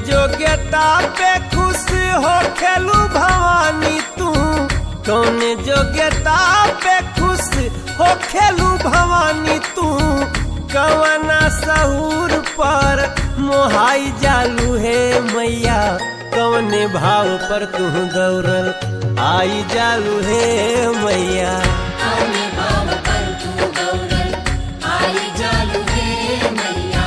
जोग्यता पे खुश हो खेलू भवानी तू, कौन जोग्यता पे खुश हो खेलू भवानी तू, कवना सहूर पर मोहाई जालू है मैया, कवने भाव पर तू दौड़ल आई जालू है मैया। कौने भाव पर तू दौड़ल आई जालू है मैया,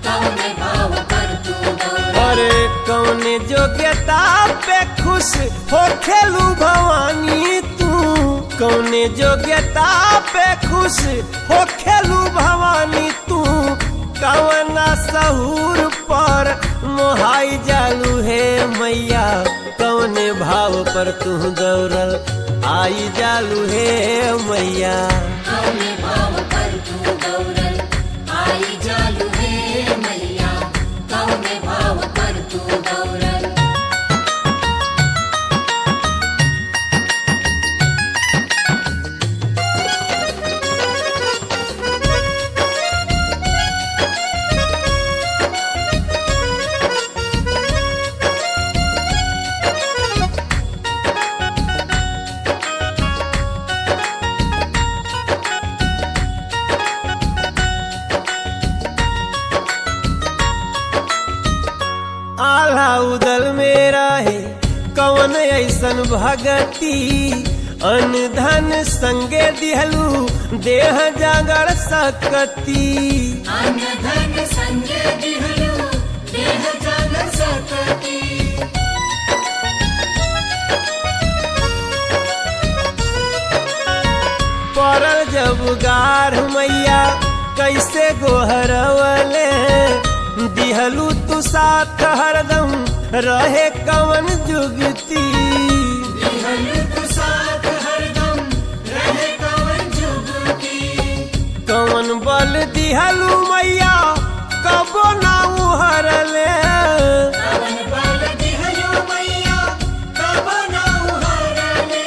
कौने भाव पर तू दौड़ल। अरे कौने जोग्यता पे खुश हो खेलू भवानी तू, कौने जोग्यता पे खुश हो खेलू भवानी तू, कवना सहूर पर मोहाई जालू है मैया, कौने भाव पर तू दौड़ल आई जालू है मैया। कौने भाव पर तू दौड़ल आई जालू है मैया, कौने भाव पर तू दौड़ल। आल्हा उदल मेरा है कवन ऐसन भगती, अन धन संगे दिहलू देह जागर सकती, अन्न धन संगे दिहलू देह जागर सकती। परल जब गार मैया कैसे गोहरवले, दिहलू तू साथ हरदम रहे कवन जुगती, दिहलू तू साथ हरदम रहे कवन जुगती। कवन बल दिहलू मैया कबो ना उहरले, कवन बल दिहलू मैया कब ना उहरले।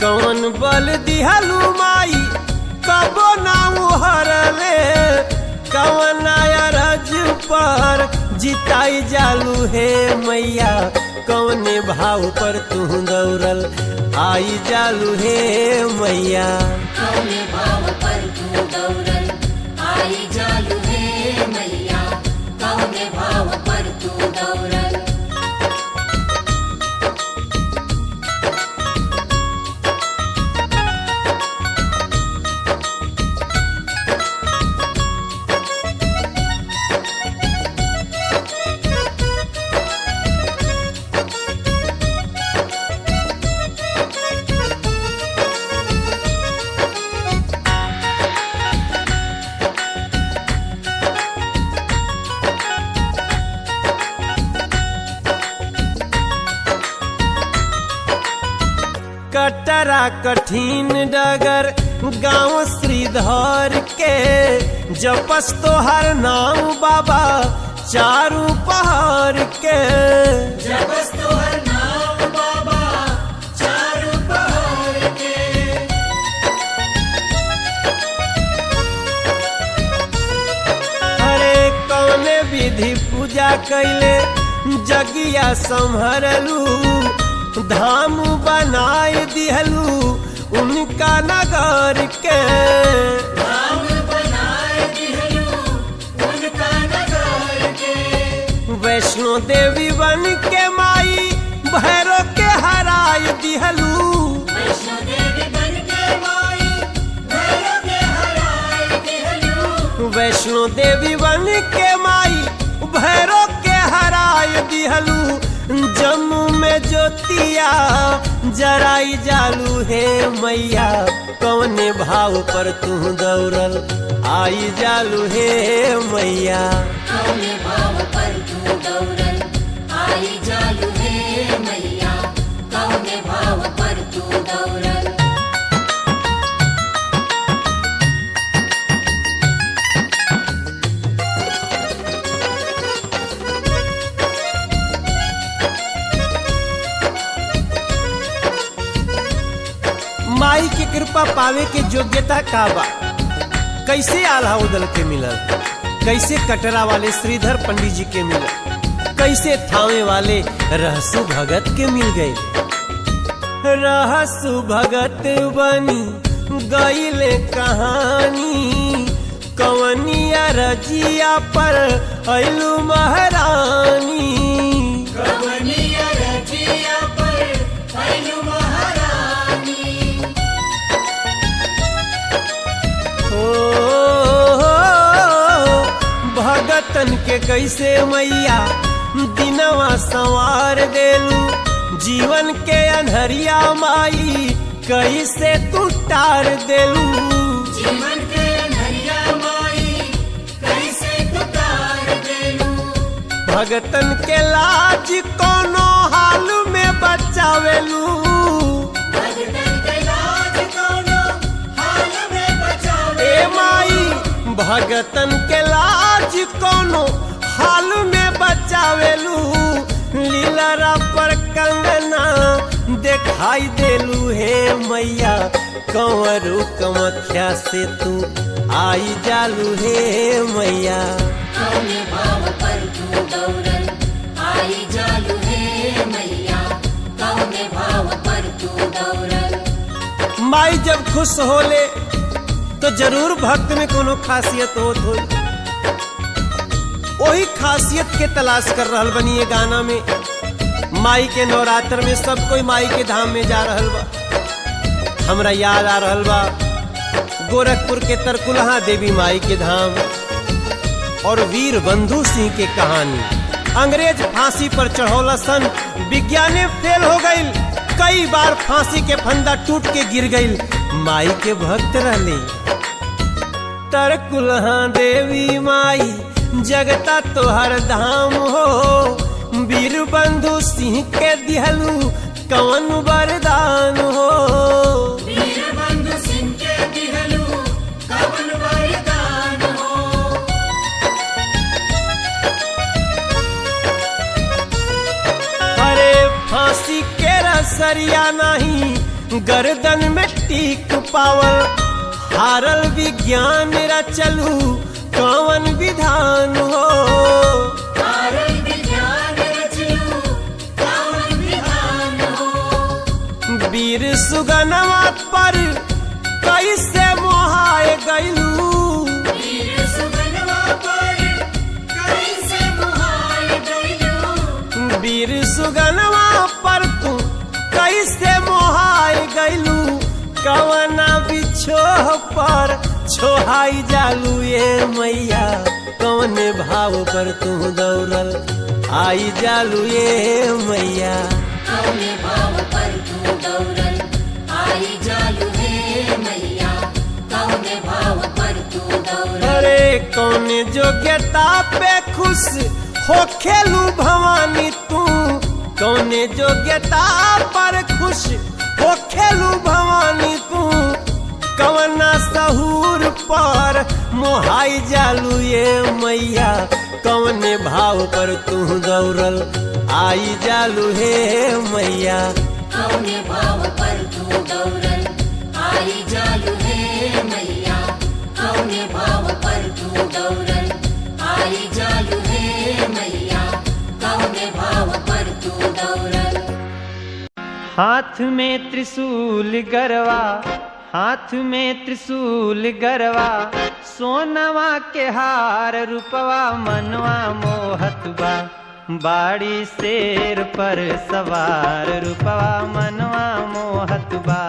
कवन बल दिहलू माई कबो ना उहरले, कवन अरज पर जिताई जालू है मैया, कौने भाव पर तू दौड़ल आई जालू है मैया। कौने भाव पर तू दौड़ल आई जालू है मैया, कौने भाव पर तू दौड़ल। कटरा कठिन डगर गाँव श्रीधर के, जपस तोहर नाम बाबा चारू पहाड़ के, जबस तोहर नाम बाबा चारू पहाड़ के। अरे कौने विधि पूजा कैले जगिया संभरलू, धाम बनाए दिहलू उनका नगर के, धाम बनाए दिहलू उनका नगर के। वैष्णो देवी बन के माई भैरो के हराय दिहलू, वैष्णो देवी बन के माई भैरो के हराए दिहलू। वैष्णो देवी बन के माई भैरो के हराय दिहलू, जम्मू में ज्योतिया जराई जालू है मैया, कौने भाव पर तू दौड़ल आई जालू है मैया। कौने भाव पर तू दौड़ल आई जालू है मैया, कौने भाव पर तू दौड़ल। माई के कृपा पावे के योग्यता का बा, कैसे आल्हा उदल के मिलल, कैसे कटरा वाले श्रीधर पंडित जी के मिलल। कैसे थामे वाले रहसु भगत के मिल गए। रहसु भगत बनी गईले कहानी, कवनिया रजिया पर अइलू महारानी। कवनिया रजिया पर अइलू महारानी। भगतन के कैसे मैया दिनवा संवार देलू, जीवन के अनहरिया माई कैसे तू टार देलू। जीवन के अनहरिया माई कैसे तू टार देलू। भगतन के लाज कोनो हाल में बचावेलू। भगतन के लाज कोनो हाल में बचावेलू। ए माई भगतन के लाज कोनो हाल में बचावेलू। लीलरा पर कंगना दिखाई देलू हे मैया, कंवरू कमख्या से तू आई जालू हे मैया। कौने भाव पर तू दौड़ल आई जालू हे मैया। कौने भाव पर तू दौड़ल। माई जब खुश होले तो जरूर भक्त में कोनो खासियत होत होई। वही खासियत के तलाश कर रहल बनी ये गाना में। माई के नवरात्र में सब कोई माई के धाम में जा रहल बा। हमरा याद आ रहल बा गोरखपुर के तरकुलहा देवी माई के धाम और वीर बंधु सिंह के कहानी। अंग्रेज फांसी पर चढ़ौला सन, विज्ञाने फेल हो गई। कई बार फांसी के फंदा टूट के गिर गई। माई के भक्त रहले तरकुलहा देवी माई, जगता तोहर धाम हो। वीर बंधु सिंह के दिहलू कौन वरदान हो। वीर बंधु सिंह के दिहलू कौन वरदान हो। अरे फांसी के रसरिया नहीं गर्दन में टीक पावल, हारल विज्ञान रचलू कौन विधान हो। हारल विज्ञान रचलू कौन विधान हो। वीर सुगनवा पर कैसे मोहाए गईलू। वीर सुगनवा पर कैसे मोहाए गईलू। वीर सुगनवा पर तू कैसे मोहाए गईलू। कवना बिछोह पर छोहाई जालू ये मैया, कौने भाव पर तू दौड़ल आई जालू ये मैया। कौने भाव पर तू दौड़ल आई जालू हे मैया। कौने भाव पर तू दौड़ल। अरे कौने योग्यता पे खुश हो खेलू भवानी तू। कौने योग्यता पर खुश हो खेलू भवानी तू। कवना सहूर पर मोहाई जालू ये मैया, कौने भाव पर तू दौड़ल आई जालू हे मैया। कौने भाव पर तू दौड़ल आई जालू हे मैया। कौने भाव पर तू दौड़ल आई जालू हे मैया। कौने भाव पर तू दौड़ल। हाथ में त्रिशूल गरवा, हाथ में त्रिशूल गरवा, सोनवा के हार रूपवा मनवा मोहत बा। बाड़ी शेर पर सवार रूपवा मनवा मोहत बा।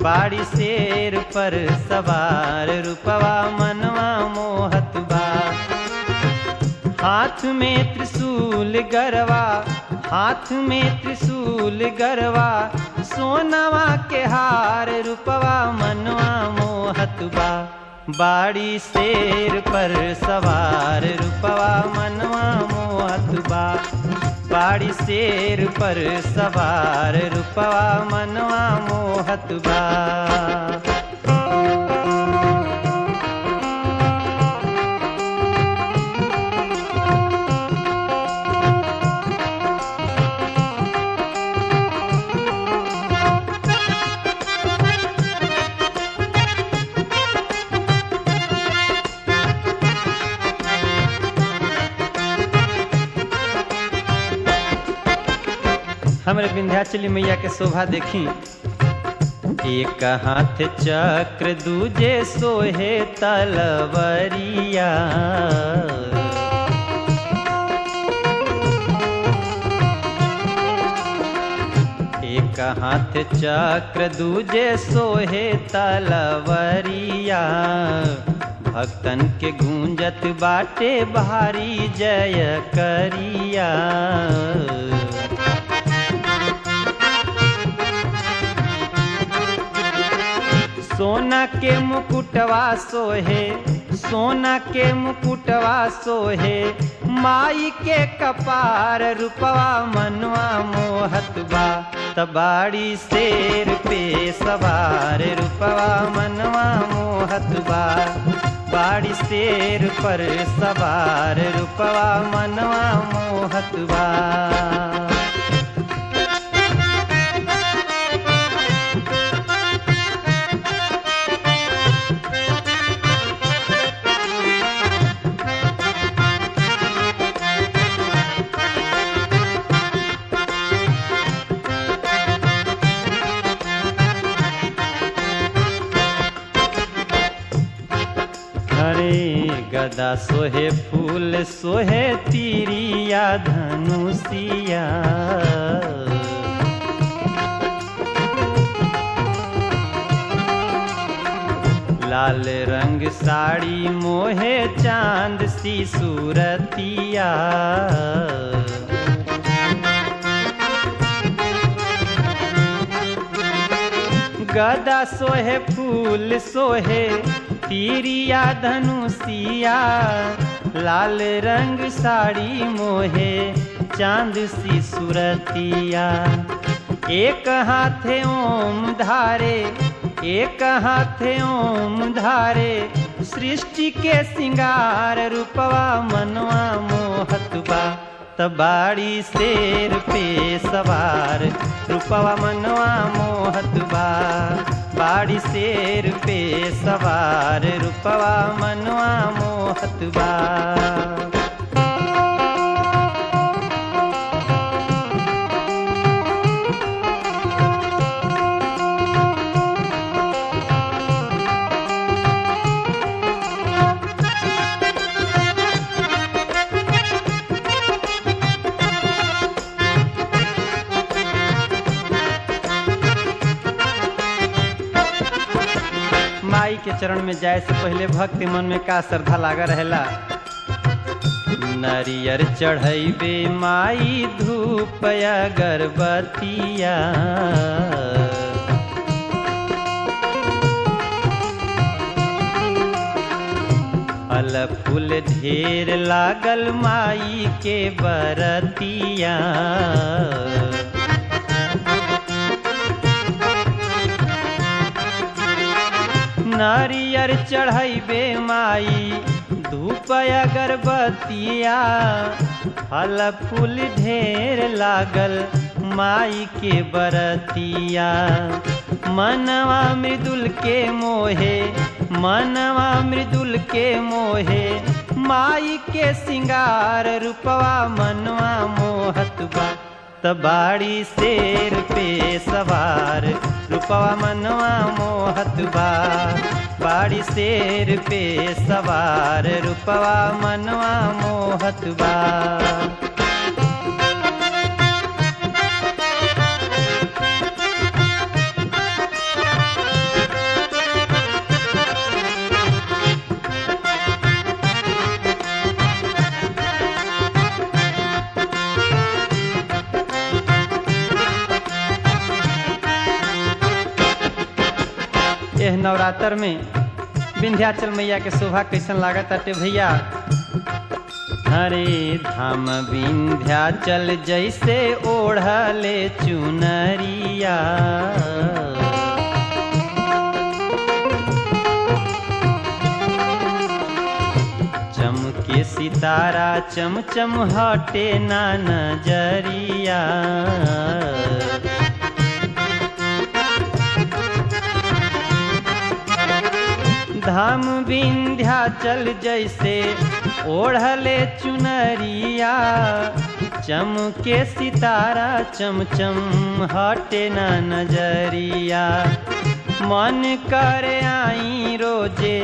बाड़ी शेर पर सवार रूपवा मनवा मोहत बा। हाथ में त्रिशूल गरवा, हाथ में त्रिशूल गरवा, सोनवा के हार रूपवा मनवा मोहत बा। बाड़ी शेर पर सवार रूपवा मनवा मोहत बा। बाड़ी शेर पर सवार रूपवा मनवा मोहत बा। हमरे विंध्याचली मैया के शोभा देखी। एक हाथ चक्र दूजे सोहे तलवरिया, एक हाथ चक्र दूजे सोहे तलवरिया। भक्तन के गूंजत बाटे भारी जय करिया। सोना के मुकुटवा सोहे, सोना के मुकुटवा सोहे, माई के कपार रूपवा मनवा मोहत बा। तबाड़ी शेर पे सवार रूपवा मनवा मोहत बा। बाड़ी शेर पर सवार रूपवा मनवा मोहत बा। गदा सोहे फूल सोहे तीरिया धनुषिया। लाल रंग साड़ी मोहे चांद सी सूरतिया। गदा सोहे फूल सोहे तीरिया धनुषिया। लाल रंग साड़ी मोहे चांद सी सूरतिया। एक हाथे ओम धारे, एक हाथे ओम धारे, सृष्टि के सिंगार रूपवा मनवा मोहत बा। तबाड़ी शेर पे सवार रूपवा मनवा मोहत बा। बाड़ी शेर पे सवार रूपवा मनवा मोहत बा। माई के चरण में जाए से पहले भक्ति मन में का श्रद्धा लागा रहेला। नरियर चढ़ैबे माई धूप अगरबत्तिया। फल फूल ढेर लागल माई के बरतिया। नारियर चढ़ैबे माई धूप अगरबत्तिया। फल फूल ढेर लागल माई के बरतिया। मनवा मृदुल के मोहे, मनवा मृदुल के मोहे, माई के सिंगार रूपवा मनवा मोहत बा। तबाड़ी शेर पे सवार रूपवा मनवा मोहत बा। बाड़ी शेर पे सवार रूपवा मनवा मोहत बा। एह नवरात्र में विंध्याचल मैया के शोभा कैसन लागत अटे भैया। हरे धाम विंध्याचल जैसे ओढ़ले चुनरिया। चमके सितारा चमचम हटे ना नजरिया। धाम विंध्याचल जैसे ओढ़ले चुनरिया। चमके सितारा चमचम हटे ना नजरिया। मन करे आई रोजे,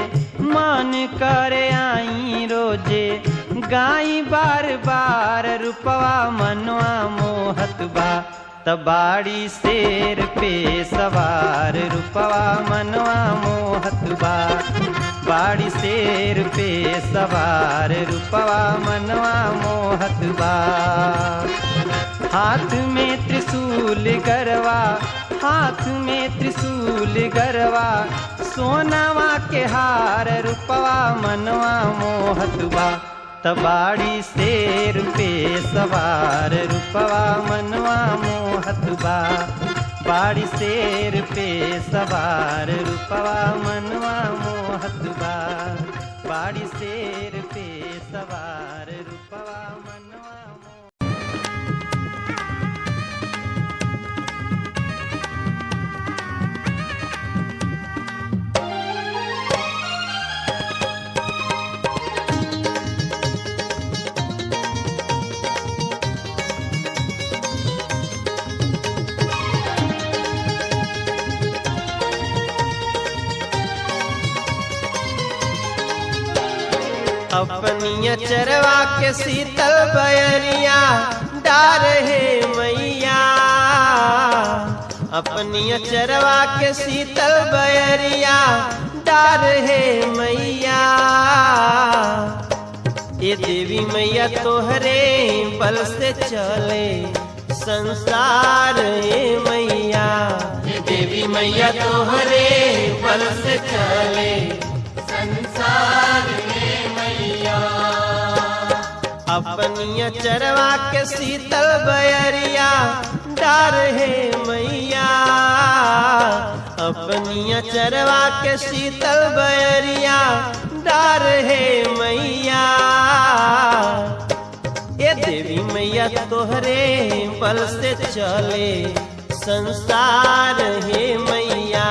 मन करे आई रोजे, गाई बार बार रूपवा मनवा मोहत बा। तबाड़ी शेर पे सवार रूपवा मनवा मोहत बा। बाड़ी शेर पे सवार रूपवा मनवा मोहत बा। हाथ में त्रिशूल गरवा, हाथ में त्रिशूल गरवा, सोनावा के हार रूपवा मनवा मोहत बा। तबाड़ी शेर पे सवार रूपवा मनवा मोहत बा। बाड़ी शेर पे सवार रूपवा मनवा मोहत बा। बाड़ी शेर पे सवार रूपवा मनवा अपनिया चरवा के शीतल बयरिया डार है मैया। अपनिया चरवा के शीतल बयरिया डार है मैया। ये देवी मैया तोहरे बल से चले संसार है मैया। ये देवी मैया तोहरे बल से चले संसार है मैया। अपनिया चरवा के शीतल बयरिया डार है मैया। अपनिया चरवा के शीतल बयरिया डार है मैया। ये देवी मैया तोहरे बल से चले संसार है मैया।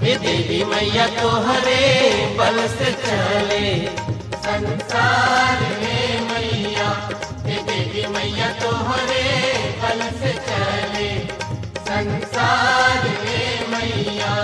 ये देवी मैया तोहरे बल से चले संसार है मैया। ये देवी मैया तोहरे बल से चले संसार है मैया।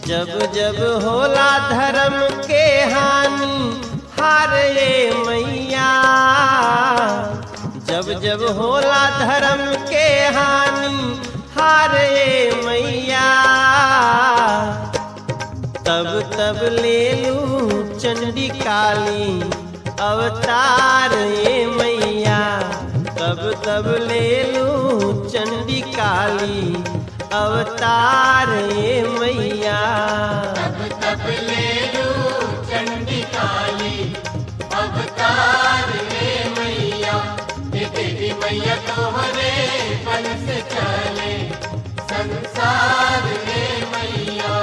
जब जब होला धर्म के हानि हार ये मैया। जब जब होला धर्म के हानि हार ये मैया। तब तब ले लूं चंडी काली अवतार ये मैया। तब तब ले लूं चंडी काली अवतार ये मैया। तब तब ले लूं चंडी काली अवतार ये मैया। ये देवी मैया तोहरे बल से चले संसार ये मैया।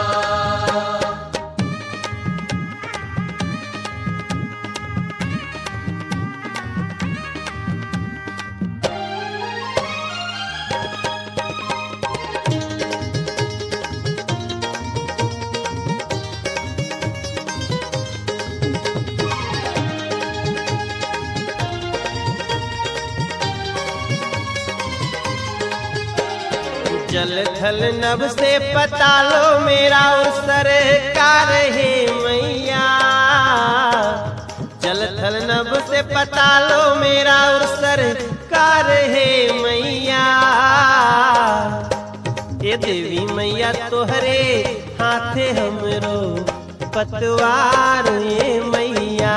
जल थल नभ से पता लो मेरा सरकार है मैया। जल थल नभ से पता लो मेरा सरकार है मैया। ये देवी मैया तोहरे हाथे हमरो पतवार ये मैया।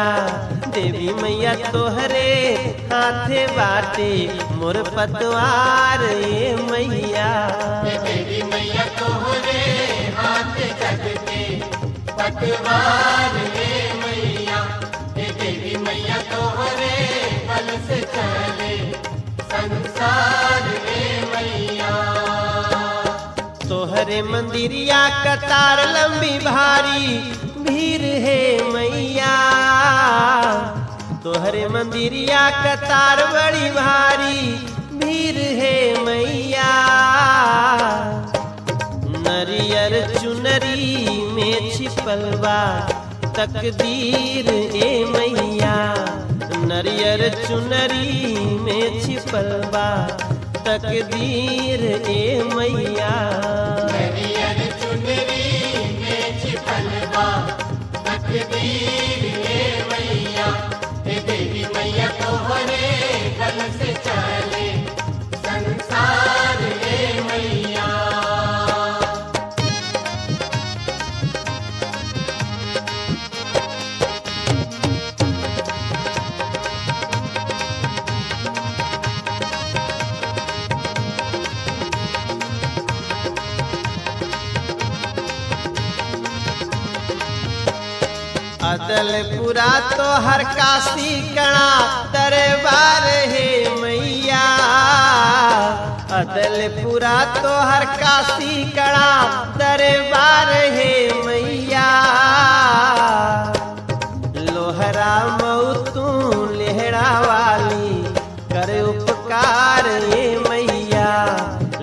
देवी मैया तोहरे हाथे बाटे मोर पतवार ये मैया। देवी मैया तोहरे हाथे जगते पतवार ये मैया। देवी मैया तोहरे बल से चले संसार ये मैया। तोहरे मंदिरिया कतार लंबी भारी भीड़ है मैया। तोहरे मंदिरिया कतार बड़ी भारी भीड़ है मैया। नरियर चुनरी में छिपल बा तकदीर ए मैया। नरियर चुनरी में छिपल बा तकदीर ए मैया। नरियर चुनरी में छिपल बा तकदीर ए मैया। हे देवी मैया तोहरे गल से चले संसार ए मैया। अदलपुरा तो हर काशी कणा दरबार है मैया। अदलपुरा तो हर काशी कणा दरबार है मैया। लोहरा मऊ तू लेहड़ा वाली कर उपकार ए मैया।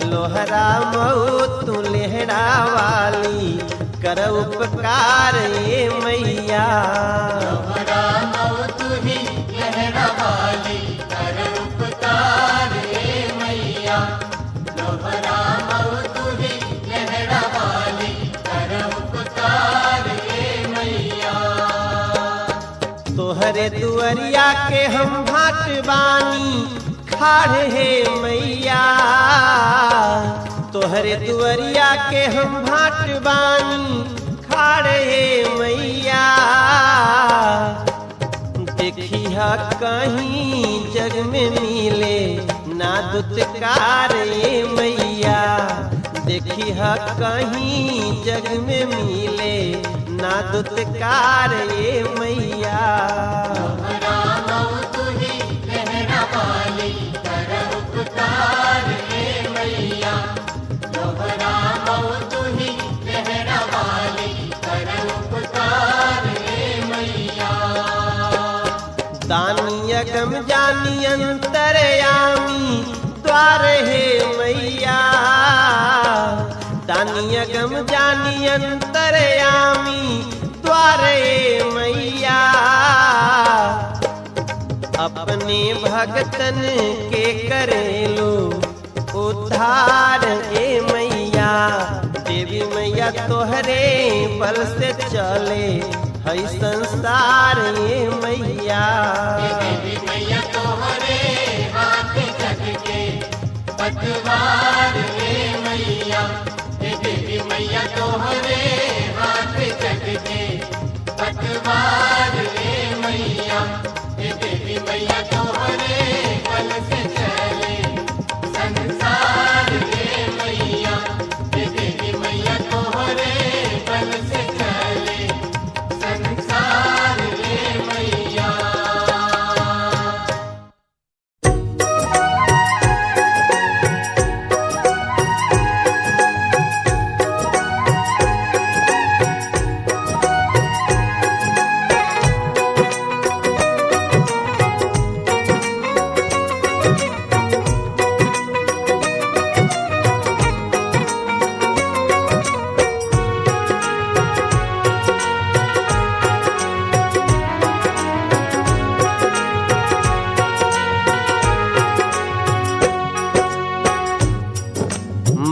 लोहरा मऊ तू लेहड़ा वाली कर उपकार ए मैया। लोहरा मऊ तुही लहरा वाली कर उपकार ए मैया। लोहरा मऊ तुही लहरा वाली कर उपकार ए मैया। तोहरे दुअरिया के हम भाट बानी खाड़ है मैया। तोहरे दुअरिया के हम भाट बानी खाड़ है मैया। देखिया कहीं जग में मिले ना दुत्कार ए मैया। देखिया कहीं जग में मिले ना दुत्कार ए मैया। लोहरा मऊ तुही लहरा वाली कर उपकार ए मैया। लोहरा मऊ तुही लहरा वाली कर उपकार ए मैया। दानी अगम जानी अंतरयामी द्वार है मैया। दानी अगम जानी अंतरयामी द्वार है मैया। अपने भगतन के करेलो उद्धार ए मैया। देवी मैया तोहरे बल से चले है संसार ए मैया। देवी मैया तोहरे हाथ जग के पतवार ए मैया। देवी मैया तोहरे हाथ जग के पतवार ए मैया। देवी मैया तोहरे बल से चले संसार ए मैया। देवी मैया तोहरे बल से चले संसार ए मैया।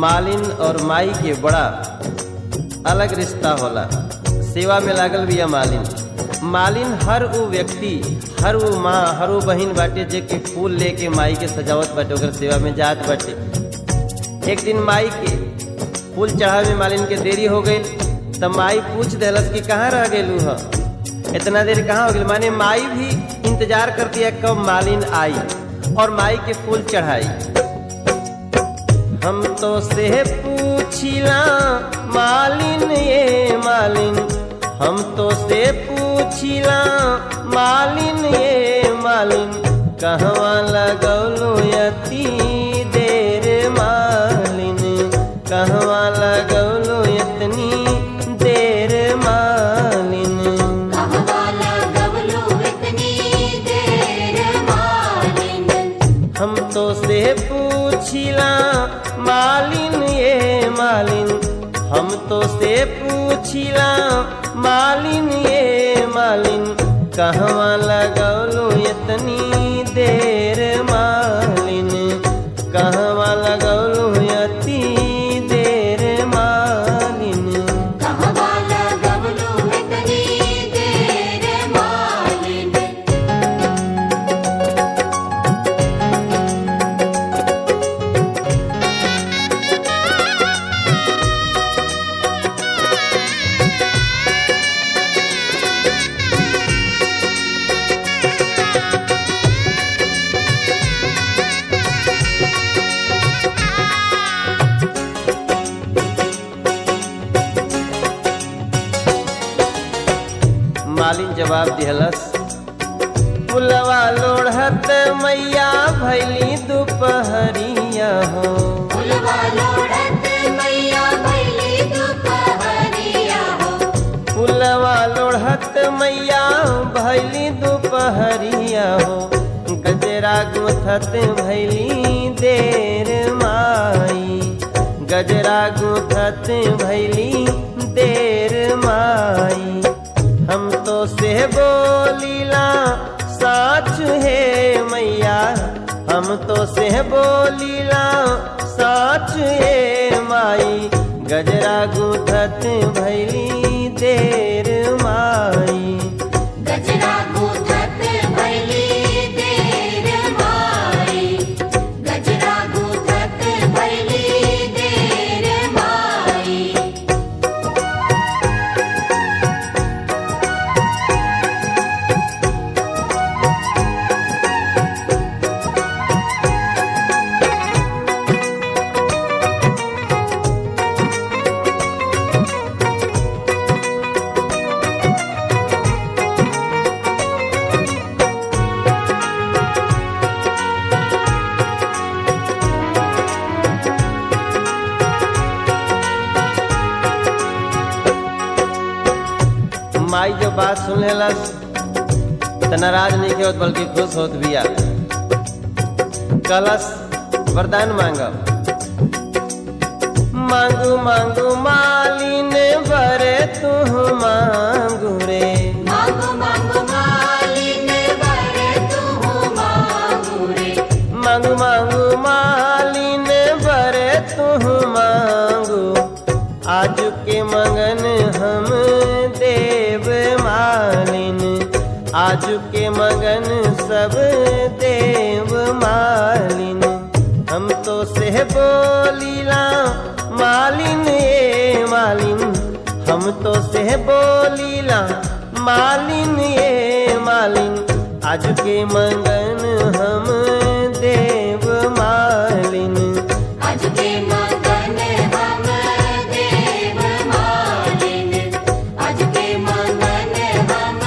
मालिन और माई के बड़ा अलग रिश्ता होला। सेवा में लागल बिया मालिन। मालिन हर वो व्यक्ति, हर वो माँ, हर वो बहन बाटे जे के फूल लेके माई के सजावट बाटे ओकर सेवा में जात बाटे। एक दिन माई के फूल चढ़ावे में मालिन के देरी हो गई तब माई पूछ देलस कि कहाँ रह गेलू ह, इतना देर कहाँ हो गई। माने माई भी इंतजार करती है कब मालिन आई और माई के फूल चढ़ाई। हम तो से पूछिला मालिन ये मालिन, हम तो से पूछिला मालिन ये मालिन, कहवा लगौलो यती देर मालिन, कहवा लगौलो यतनी देर मालिन। कहवा लगौलो इतनी देर तो से पूछिला मालिन ये मालिन, हम तो से पूछिला मालिन ये मालिन, कहवा लगौलो इतनी देर मालिन, कहवा लगौलो इतनी देर मालिन। कहवा लगौलो इतनी देर मालिन। मालिन जवाब दिहलस, फुलवा लोढ़त मैया भैली दोपहरिया हो, फुलवा लोढ़त मैया भैली दोपहरिया हो, फुलवा लोढ़त मैया भैली दोपहरिया हो, गजरा गुथत भैली देर माई, गजरा गुथत भैली देर माई। हम तो से बोलीला साच है मैया, हम तो से बोलीला साच है माई, गजरा गुथत भैली देर माई, गजरा गुथत भैली देर माई, गजरा गुथत भैली देर माई। माई जो बात सुन लेलस त नाराज नहीं के होत बल्कि खुश होत बिया। कलश वरदान मांगब, मांगू मांगू मालिन बरे तू मांगू रे, मांगू मांगू मालिन बरे तू मांगू रे, मांगू मांगू मालिन बरे तू मांगू, आज के मंगन हम देव मालिन, आज के मगन सब देव मालिन। हम तो से बोलीला मालिन ये मालिन, हम तो से बोलीला मालिन ये मालिन, आज के मगन हम देव मालिन, आज के मगन हम देव मालिन, आज के मगन हम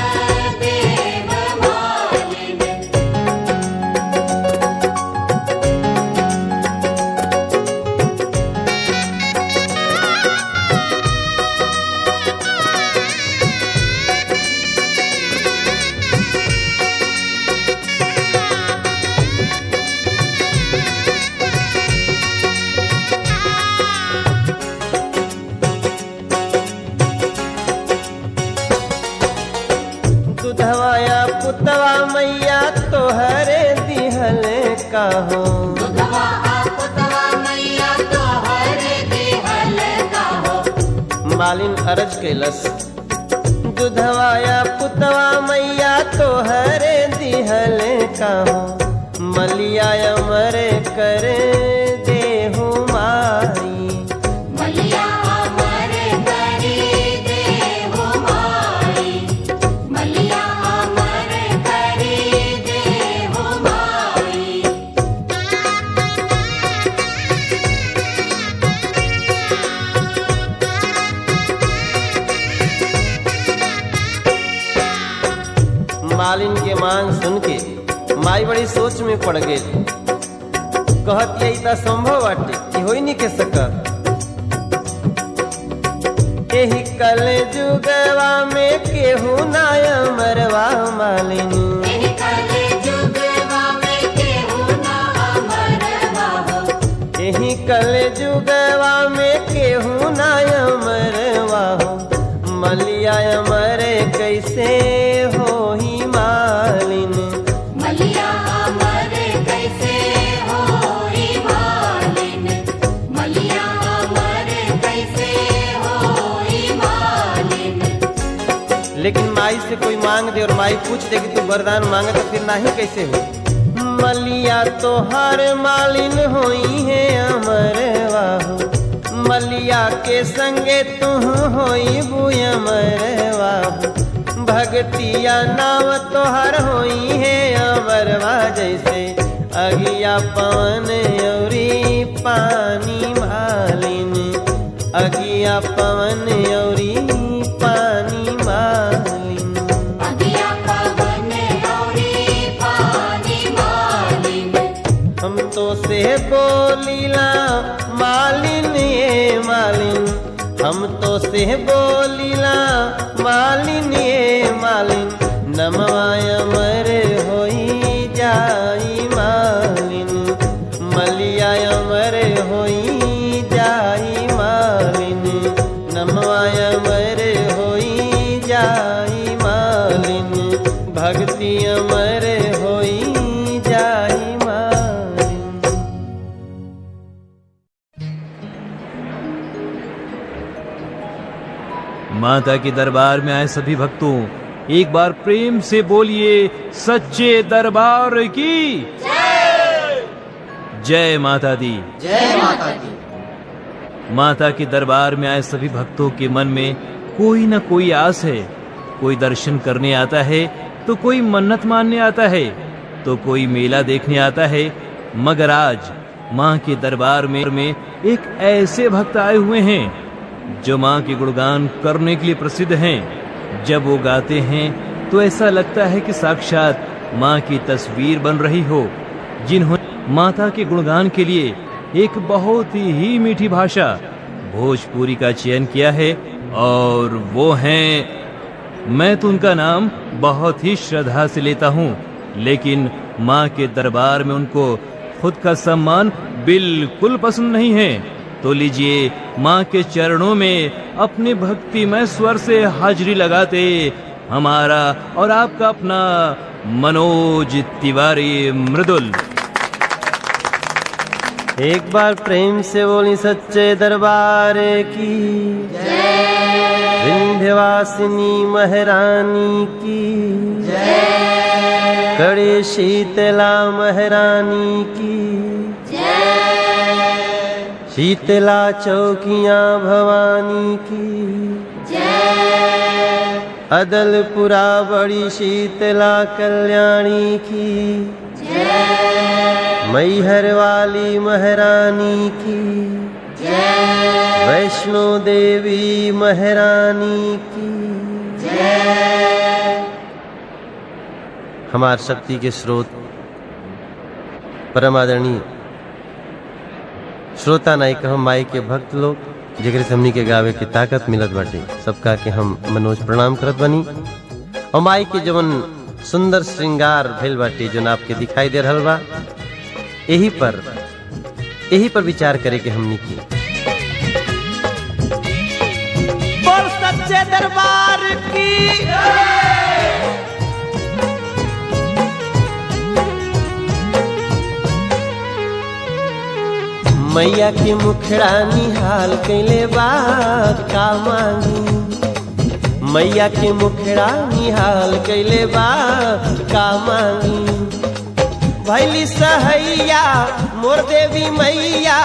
देव मालिन। दुधवाया पुतवा मैया तोहरे दिहल काहो, दुधवा पुतवा मैया तोहरे दिहल काहो। मालिन अर्ज कैलस, दुधवाया पुतवा मैया तोहरे दिहल काहो, मलिया अमर कर देहु माई, मलिया अमर करी देहु माई, मलिया अमर करी देहु माई। मालिन के मांग सुन के माई बड़ी सोच में पड़ गई। कहत यही त संभव बाटे कि होई नहीं के सकत। एही कल जुगवा में केहू ना अमरवा मालिन, एही कल जुगवा में केहू ना अमरवा कल जुगवा में केहू ना अमरवा हो मलिया अमर कैसे हो ही मालिन। मलिया अमर कैसे होई मालिन, मलिया अमर कैसे होई मालिन। लेकिन माई से कोई मांग दे और माई पूछ दे कि तू वरदान मांगे तो फिर नहीं कैसे हो। मलिया तो हर मालिन होई है अमरवा हो मलिया के संगे तू होई बुय अमरवा हो। भगतिया नाव तोहर होई है अमरवा जैसे अगिया पवन औरी पानी मालिन। अगिया पवन औरी पानी मालिन। अगिया पवन औरी पानी मालिन। हम तो से बोलीला मालिन ये मालिन। हम तो से बोलीला मालिन ये मालिन। नमवा अमर होई जाई मालिन। मलिया अमर होई जाई मालिन। नमवा अमर होई जाई मालिन। भक्ति अमर होई जाई मालिन। माता के दरबार में आए सभी भक्तों एक बार प्रेम से बोलिए सच्चे दरबार की जय। जय माता दी। जय माता दी। माता के दरबार में आए सभी भक्तों के मन में कोई न कोई आस है। कोई दर्शन करने आता है तो कोई मन्नत मानने आता है तो कोई मेला देखने आता है। मगर आज माँ के दरबार में एक ऐसे भक्त आए हुए हैं जो माँ के गुणगान करने के लिए प्रसिद्ध हैं। जब वो गाते हैं तो ऐसा लगता है कि साक्षात माँ की तस्वीर बन रही हो, जिन्होंने माता के गुणगान के लिए एक बहुत ही मीठी भाषा भोजपुरी का चयन किया है और वो हैं, मैं तो उनका नाम बहुत ही श्रद्धा से लेता हूँ, लेकिन माँ के दरबार में उनको खुद का सम्मान बिल्कुल पसंद नहीं है। तो लीजिए माँ के चरणों में अपने भक्तिमय स्वर से हाजिरी लगाते हमारा और आपका अपना मनोज तिवारी मृदुल। एक बार प्रेम से बोली सच्चे दरबार की जय। विंध्यवासिनी महारानी की जय। कड़े शीतला महारानी की जय। शीतला चौकियां भवानी की जय। अदलपुरा बड़ी शीतला कल्याणी की जय। मैहर वाली महारानी की जय। वैष्णो देवी महारानी की जय। हमार शक्ति के स्रोत परम आदरणीय श्रोता नाई कहम माई के भक्त लोग जेकरे से हमनी के गावे की ताकत मिलत बाटे, सबका के हम मनोज प्रणाम करत बनी। और माई के जवन सुंदर श्रृंगार भेल बाटे जो आपके दिखाई दे रहल बा, यही पर विचार करे के हमनी की। बोल सच्चे दरबार की मैया के मुखड़ा निहाल कैले बा का मांगी। मैया के मुखड़ा निहाल कैले बा का मांगी। भैली सहैया मोर देवी मैया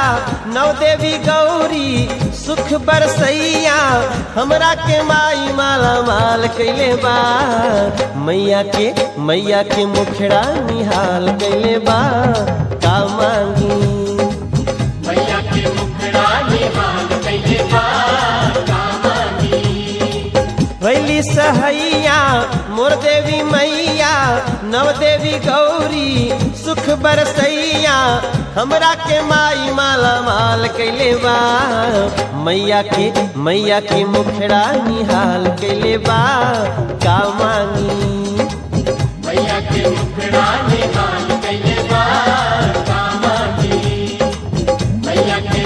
नव देवी गौरी सुख बरसैया हमरा के माई माला माल कैले बा। मैया के मुखड़ा निहाल कैले बा का मांगी। मैया के मुखड़ा निहाल कैले बा का मांगी। भैली सहैया मोर देवी मैया नव देवी गौरी सुख बरसैया हमरा के माई माला माल कैले बा। मैया के मुखड़ा निहाल कैले बा का मांगी। मैया के मुखड़ा निहाल कैले बा का मांगी। मैया के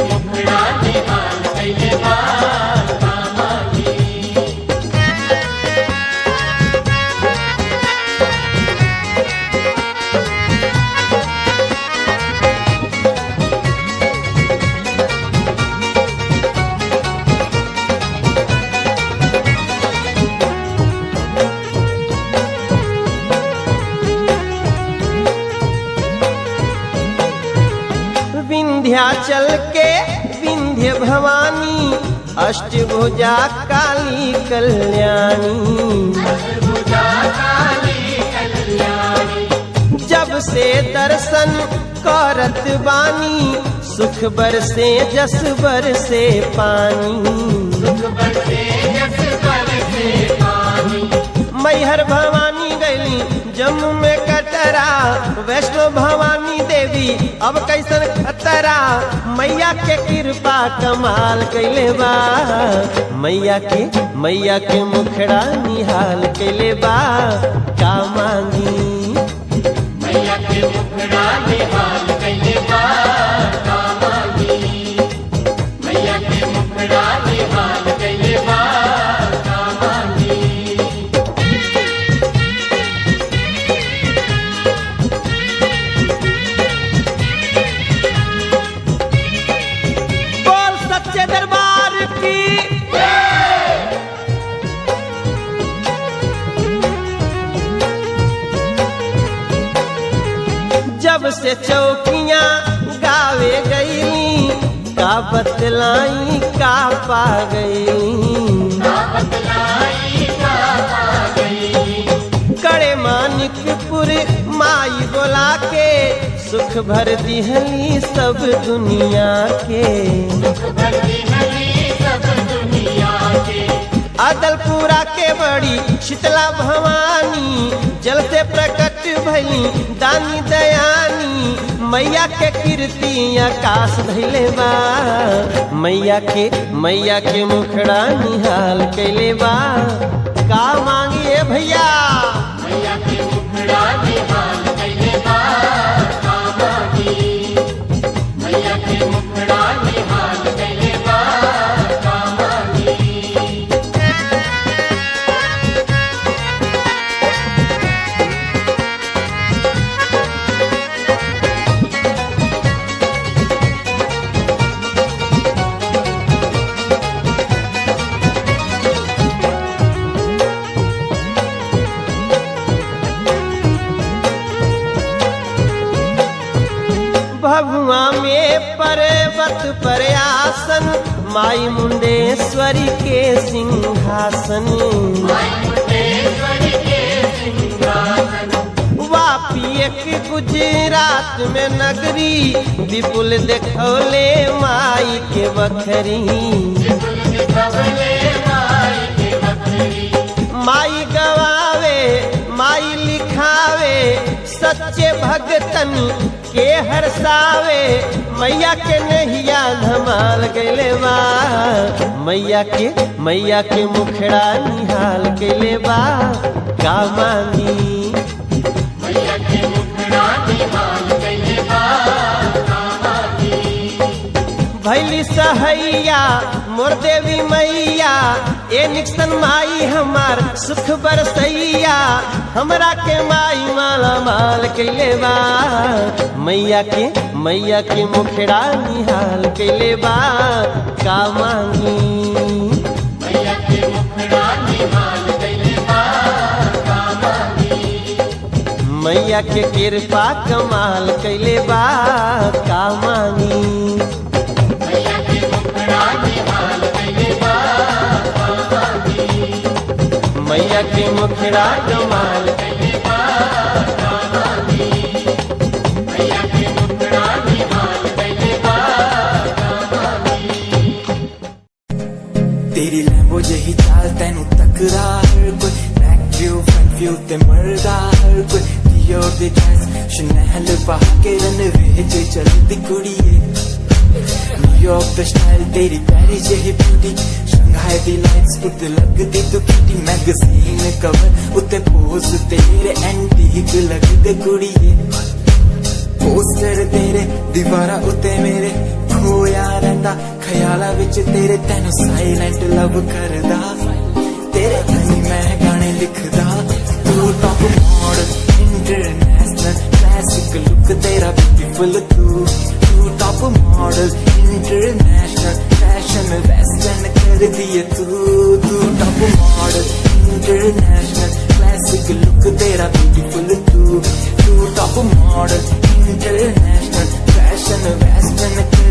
विंध्याचल के विंध्य भवानी अष्टभुजा काली कल्याणी। जब से दर्शन करत बानी सुख बरसे जस बरसे पानी। मैहर भवानी गैली जम्मू में कटरा, वैष्णो भवानी देवी अब कैसन खतरा। मैया के कृपा कमाल कैले बा, मैया के मुखड़ा निहाल कैले बा। का मांगी मैया के मुखड़ा निहाल कैले बा, का मांगी। मैया के मुखड़ा निहाल कैले बा, का मांगी। बोल सच्चे दरबार की। जब से चौकियां गावे गईली का बतलाई का पा गईली। कड़े मानिकपुर माई बोला के सुख भर दिहली सब दुनिया के। अदलपुरा के बड़ी शीतला भवानी जल से प्रकट भली दानी दयानी। मैया के कीर्ति आकाश धैले बा, मैया के मुखड़ा निहाल कैले बा। का मांगिए भैया मैया के मुखड़ा निहाल कैले बा, का मांगी। मैया के मुखड़ा निहाल कैले बा, का मांगी। भभुआ में पर्वत पर आसन माई मुंडेश्वरी के सिंहासन। वापी एक गुजरात में नगरी विपुल देखौले माई के बखरी। माई गवावे माई लिखावे सच्चे भगतन के हरसावे। मैया के नैया धमाल गैले बा, मैया के मुखड़ा निहाल कैले बा। का मांगी मैया के मुखड़ा निहाल कैले बा, का मांगी। भैली सहैया मोर देवी मैया ए निक्सन माई हमार सुख बरसैया। हमरा के माई माला माल कैले बा, मैया के मुखड़ा निहाल कैले बा। का मांगी मैया के मुखड़ा निहाल कैले बा, का मांगी। मैया के कृपा कमाल कैले बा। का मांगी मैया के मुखड़ा निहाल कैले बा, का मांगी। मैया के मुखड़ा कमाल कैले बा, का मांगी। मैया के मुखड़ा निहाल कैले बा, का मांगी। तेरी लैम्बो जही चाल तैनू तकरा हर कोई। बैक व्यू फ्रंट व्यू ते मरदा हर कोई। दियो दे ड्रेस शनैल पहा के रनवे जे चलदी कुड़िए। न्यूयॉर्क दा स्टाइल तेरी प्यारी जही ब्यूटी। शंघाई दी लाइट्स उत्ते लगदी तू किटी। मैगजीन कवर उत्ते पोज तेरे एंटीक लगदे कुड़िए। पोस्टर तेरे दीवारा उत्ते मेरे खोया रहिंदा ख्याला विच तेरे। तैनू साइलेंट लव करदा तेरे ताईं मैं गाने लिखदा। तू top model international classic look तेरा ब्यूटीफुल। तू top model international fashion western कर दिए तू। Top model international classic look तेरा ब्यूटीफुल। तू top model international fashion western कर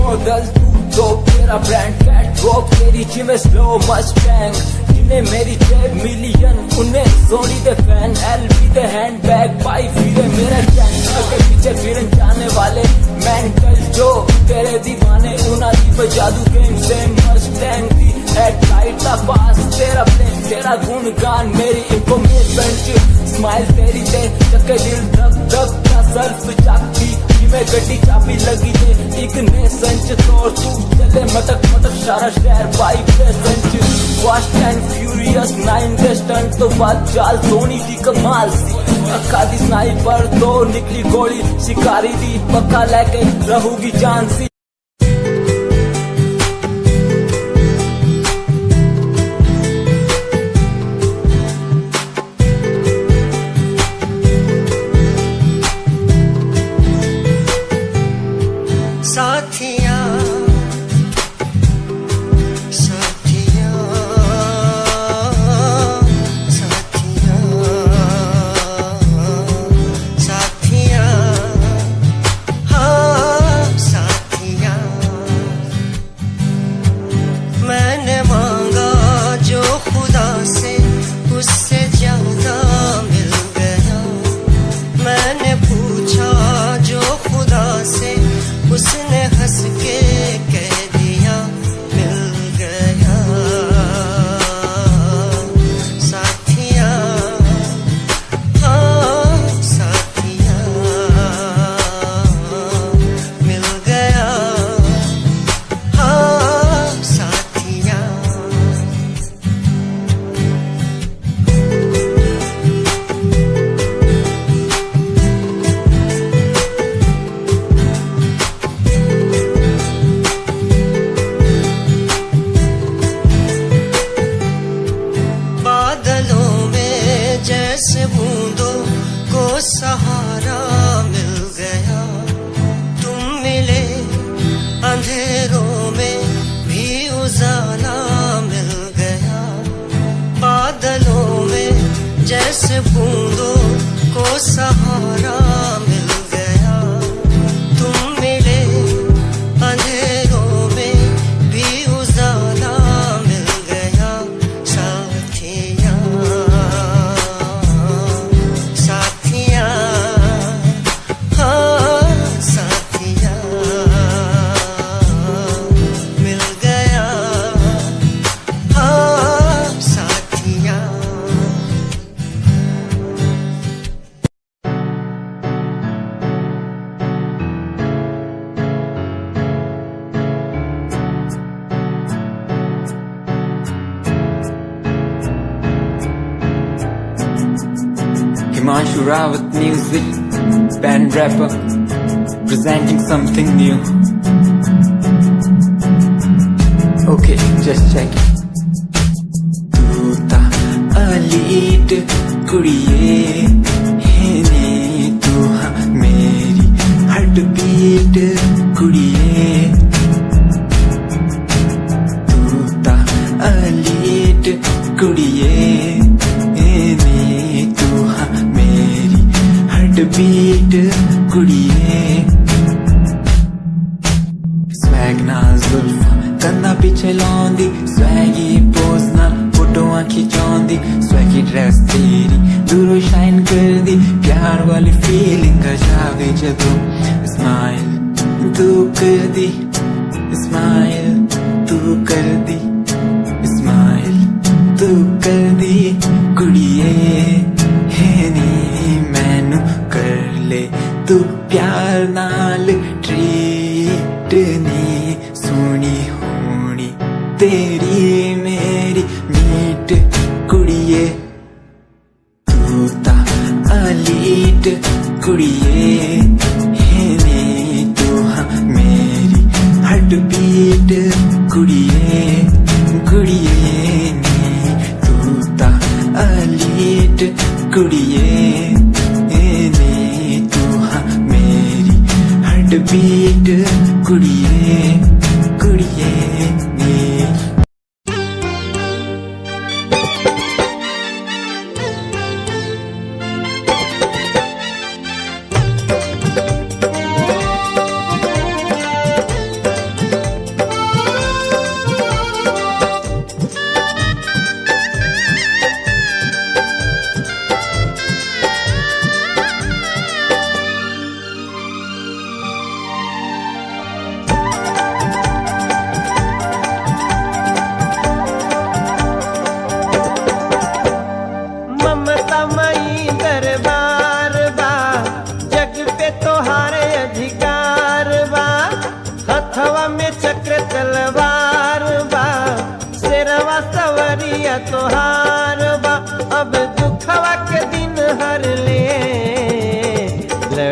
मॉडल तू तो तेरा ब्रांड कैट वॉक तेरी जिम स्लो मस्टैंग जिन्हें मेरी 10 मिलियन उन्हें सोनी दे फैन एलबी दे हैंडबैग पाई फिरे मेरा चैनल के पीछे फिरन जाने वाले मेंटल जो तेरे दीवाने उना दी जादू गेम से मस्टैंग दी हेडलाइट दा पास तेरा प्लेन तेरा गुणगान मेरी इंफॉर्मेशन स्माइल तेरी ते चक्के दिल धक धक का सर्फ चाकती में गड्डी चाबी लगी दे एक ने संच तोड़ तू चले मटक मटक सारा शहर बाइक पे संच फास्ट एंड फ्यूरियस 9 के स्टंट तो बात चाल धोनी की कमाल सी अक्का दी स्नाइपर तो निकली गोली शिकारी दी पक्का लेके रहूगी जान सी जैसे बूंदों को सहारा मिल गया तुम मिले अंधेरों में भी उजाला मिल गया साथिया साथिया हाँ साथिया मिल गया हाँ साथिया Himanshu Rawat music, band rapper, presenting something new. Okay, just check it. तू ता अलीट कुड़िए है नी तू हाँ मेरी हार्ट बीट कुड़िए तू ता अलीट कुड़िए बीट कुड़िए स्वैग नाल जुल्फा कंधा पिछे लाउंदी स्वैगी पोज नाल फोटोआं खिचाउंदी स्वैगी ड्रेस तेरी दूरों शाइन कर दी प्यार वाली फीलिंग आ जावे जदों स्माइल तू कर दी स्माइल तू कर दी स्माइल तू कर दी कुड़िए है नी मैनू कर ले तू प्यार नाल ट्रीट नी सोनी होनी तेरी मेरी मीट कुड़िए तू ता अलीट कुड़िए है नी तू हाँ मेरी हार्ट बीट कुड़िए कुड़िए नी तू ता अलीट कुड़िए बीट कुड़िए कुड़िए नी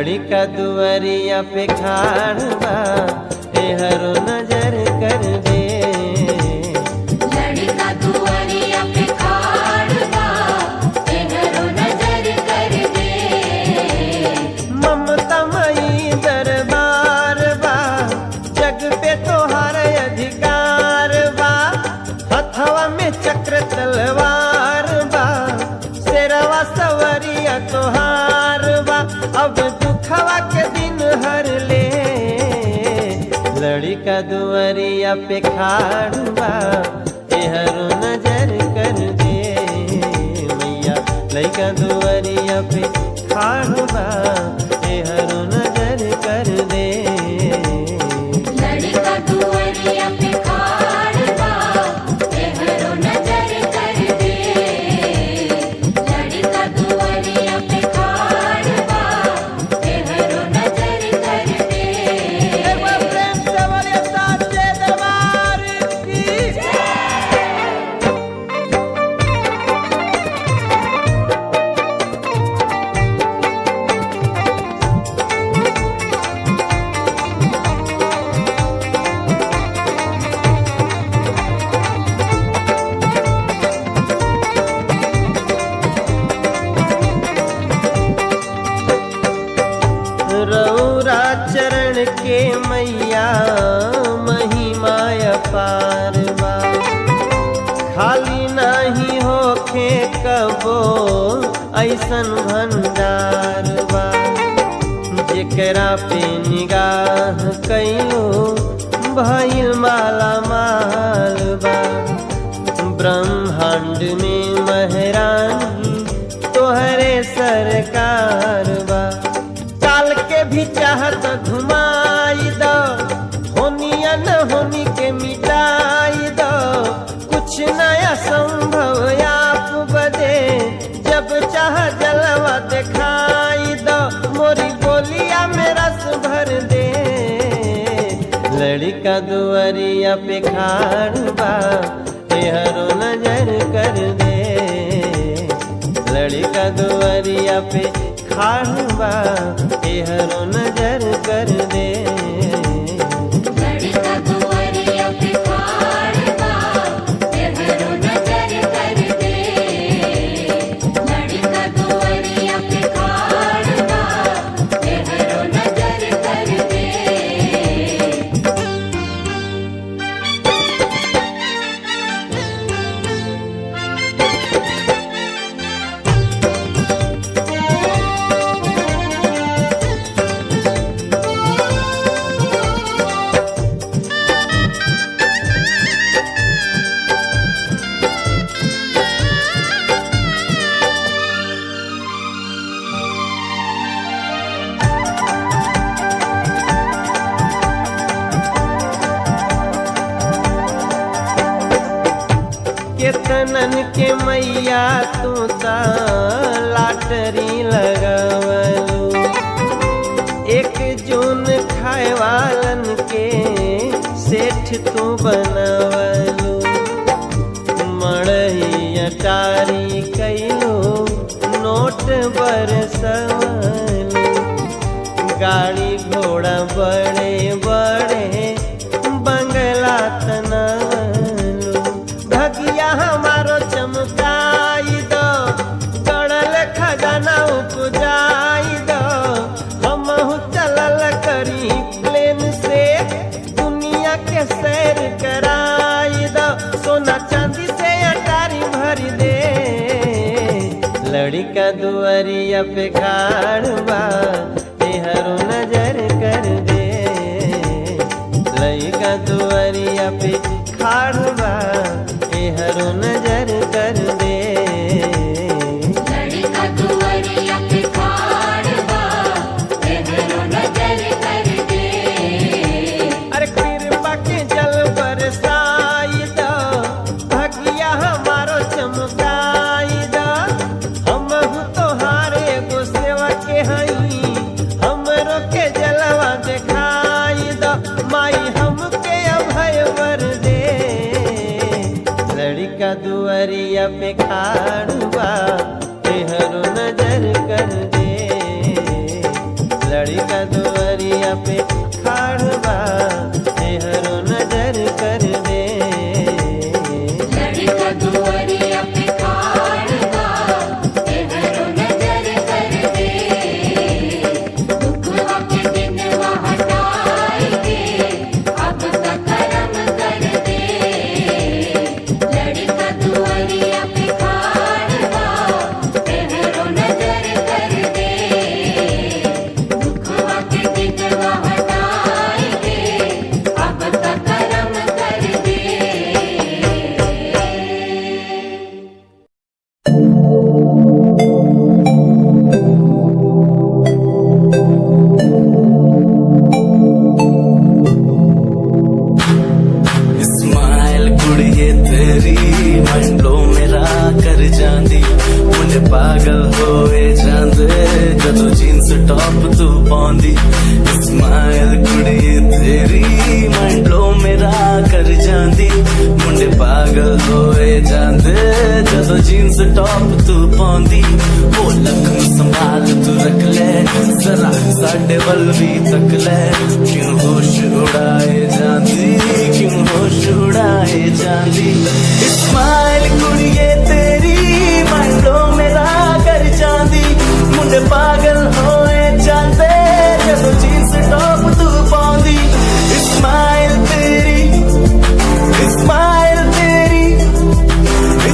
लड़का दुआरिया पे खाड़ बा एहरो नजर कर दे। लड़का दुआरिया पे खाड़ बा एहरो नजर कर दे। ममता मई दरबार बा जग पे तोहार अधिकार बा। हथवा में चक्र तलवार बा शेरवा सवरिया तोहार बा। अब दुखवा के दिन हर ले लड़का दुआरिया पे खाड़ बा एहरो नजर कर दे। मैया लड़का दुआरिया पे खाड़ बा एहरो नजर कर दे। लड़का दुआरिया पे खाड़ बा एहरो नजर कर दे। लड़का दुआरिया पे खाड़ बा एहरो नजर कर दे। एक बार प्रेम से बोलिए साचे दरबार की रौरा चरण के मैया महिमा अपार बा। खाली नहीं होखे कबो ऐसन भंडार बा। जेकरा पे निगाह कैलो भइल माला माल बा। ब्रह्मांड में महारानी तोहरे सरकार बा। काल के भी चाहत घुमाई दो होनिया न होनी के मिटाई दो। कुछ नया संभव आप बदे जब चाह जलवा दिखाई दो। मोरी बोलिया में रस भर दे लड़का दुआरिया पे खाड़ बा एहरो नजर कर दे। लड़का दुआरिया पे खाड़ बा एहरो नजर कर दे। लड़का दुआरिया पे खाड़ बा एहरो नजर कर दे। लड़का दुआरिया पे खाड़ बा एहरो नजर कर दे। केतनन के मैया तू ता लाटरी लगवलू। एक जून खाए वालन के सेठ तू बनवलू। मड़ही अटारी कैलो नोट बरसवलू। गाड़ी घोड़ा बड़े बड़े बंगला तनवलू। भगिया हमारो चमकाई दो गड़ल खजाना उपजाई दो। हमहु चलल करी प्लेन से दुनिया के सैर कराई दो। सोना चांदी से अटारी भर दे लड़का दुआरिया पे खाड़ बा एहरो नजर कर दे। लड़का दुआरिया पे खाड़ बा एहरो नजर कर दे। लड़का दुआरिया पे खाड़ बा एहरो नजर कर दे। अरे कृपा के जल बरसाई दो भगिया हमारो चमकाई दो। हमहु तोहारे एगो सेवा के हई हमरो के जलवा दिखाई दो। माई हमके अभय वर दे लड़का दुआरिया पे खाड़ बा एहरो नजर कर दे। लड़का दुआरिया पे खाड़ बा एहरो नजर कर दे। लड़का दुआरिया पे खाड़ बा एहरो नजर कर दे। दुखवा के दिनवा हटाई के अब तक करम कर दे। लड़का दुआरिया पे खाड़ बा एहरो नजर कर दे। दुखवा के दिनवा हटाई के अब तक करम कर दे। स्माइल कुड़िए तेरी मंडलो मेरा कर जांदी मुझे पागल होए जांदे जदों जींस टॉप तू पाउंदी। स्माइल कुड़िए तेरी मंडलो मेरा कर जांदी मुझे पागल होए जांदे जदों जींस टॉप तू पाउंदी। वो लखन संभाल तू रख ले जरा साडे वल भी तक ले क्यों होश उड़ाए जांदी क्यों होश उड़ाए जांदी। स्माइल कुड़िए तेरी मंडलो मेरा कर जांदी मुंडे पागल होए जांदे जदों जींस टॉप तू पाउंदी। स्माइल तेरी स्माइल तेरी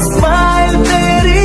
स्माइल तेरी।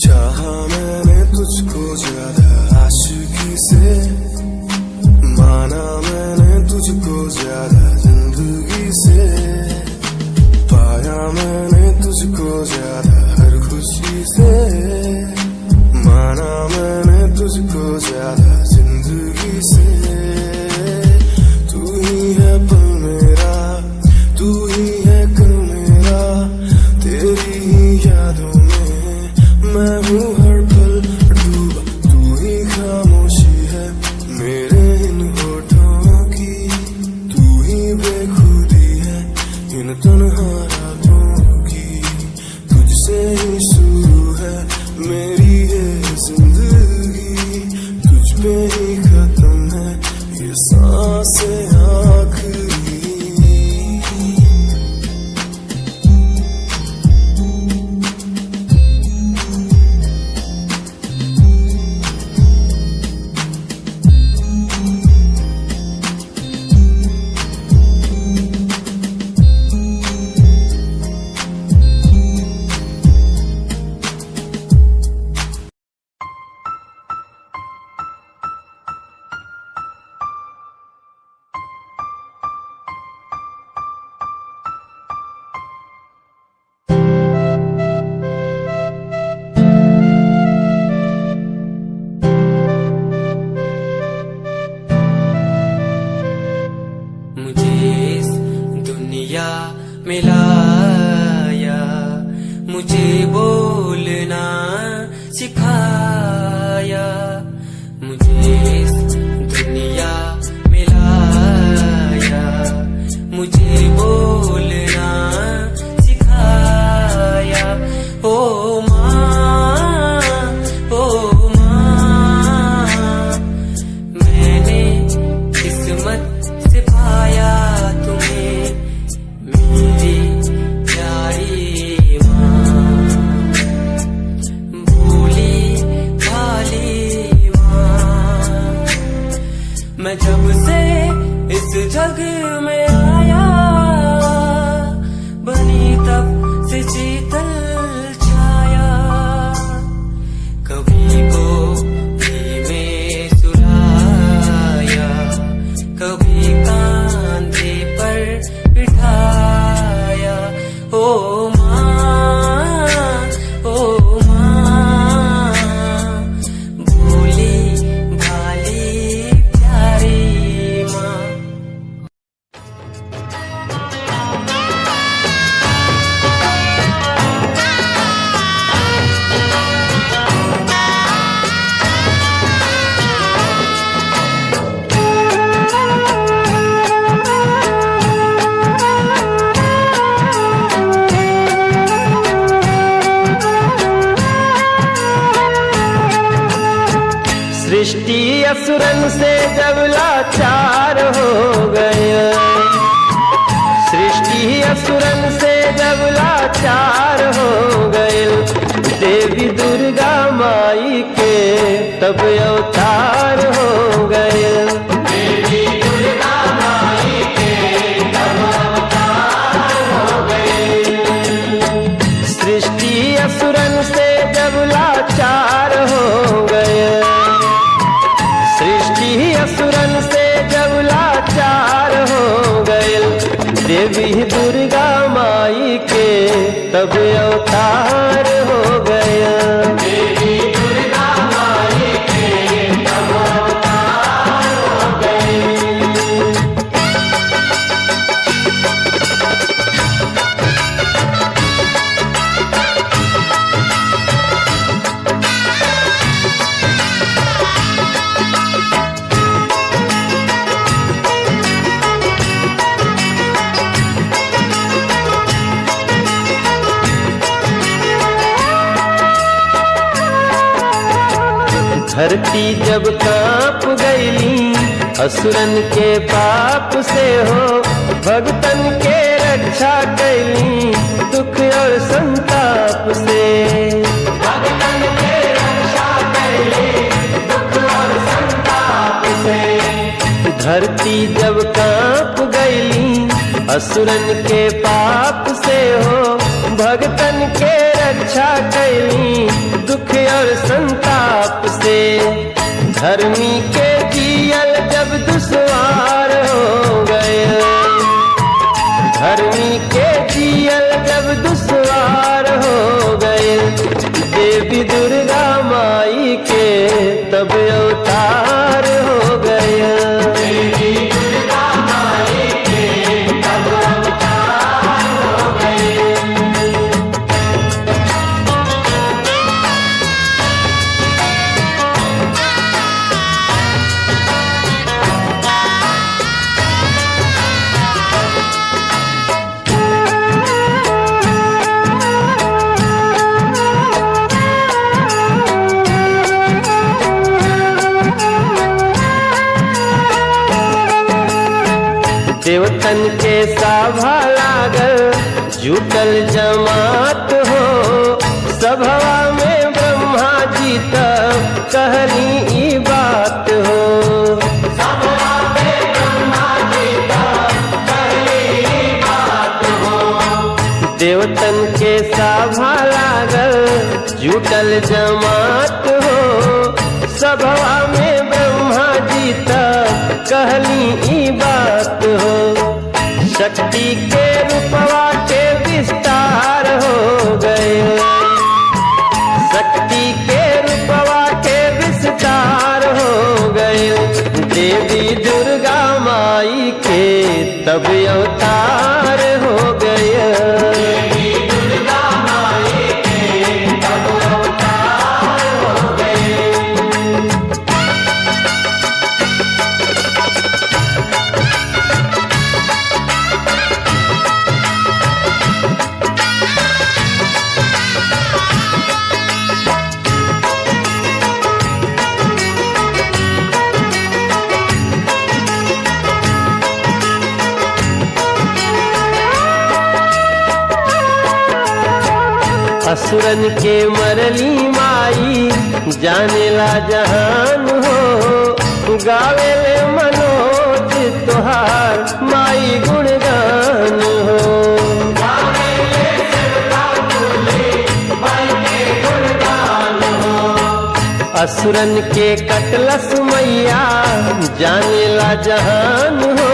चाहा मैंने तुझको ज्यादा आशिकी से, माना मैंने तुझको ज्यादा जिंदगी से, पाया मैंने तुझको ज्यादा हर खुशी से, माना मैंने तुझको ज्यादा जिंदगी से। तू ही है पल मेरा तू ही है कल मेरा, तेरी ही यादों में मैं हूँ हर पल डूबा। तू ही खामोशी है मेरे इन होठों की, तू ही बेखुदी है इन तन्हा रातों की। तुझसे ही शुरू है मेरी ये जिंदगी, तुझ पे ही खत्म है ये सांसें आखिरी। मुझे इस दुनिया में लाया, मुझे बोलना सिखाया। मुझे इस दुनिया में लाया, मुझे बोलना सिखाया। ओ माँ मैंने किस्मत से पाया तुम्हें मेरी प्यारी माँ। भोली भाली माँ, मैं जब से इस जग में आया, बनी तब से शीतल छाया। कभी को में सुलाया, कभी कांधे पर बिठाया। ओ माँ भोली भाली प्यारी माँ। असुरन से जब लाचार हो गया, सृष्टि असुरन से जब लाचार हो गए, देवी दुर्गा माई के तब अवतार हो गए। देवी दुर्गा माई के तब अवतार हो गए। सृष्टि असुरन से जब लाचार हो गए, सृष्टि असुरन से जब लाचार हो गए, देवी दुर्गा माई के तब अवतार हो गया। देवी दुर्गा माई के तब अवतार हो गए। धरती जब कांप गईली असुरन के पाप से हो, भगतन के रक्षा कैली दुख और संताप से। भगतन के रक्षा कैली दुख और संताप से। धरती जब कांप गईली असुरन के पाप से हो, भगतन के रक्षा कैली दुख और संताप से। धर्मी के जियल जब दुश्वार हो गए, धर्मी के जियल जब दुश्वार हो गए, देवी दुर्गा माई के तब अवतार हो गए। देवी दुर्गा माई के तब अवतार हो गए। देवतन के सभा लागल जुटल जमात हो, सभवा में ब्रह्मा जी तब कहली ई बात हो। सभवा में ब्रह्मा जी तब कहली ई बात हो। देवतन के सभा लागल जुटल जमात हो, सभवा में ब्रह्मा जी तब कहली ई बात हो। शक्ति के रूपवा के विस्तार हो गए, शक्ति के रूपवा के विस्तार हो गए, देवी दुर्गा माई के तब अवतार हो गए। देवी दुर्गा माई के तब अवतार हो गए। असुरन के मरली माई जानेला जहान हो, गावेले मनोज तोहार माई गुणगान हो। गावेले सेवका तुले माई के गुणगान हो। असुरन के कटलस मैया जानेला जहान हो,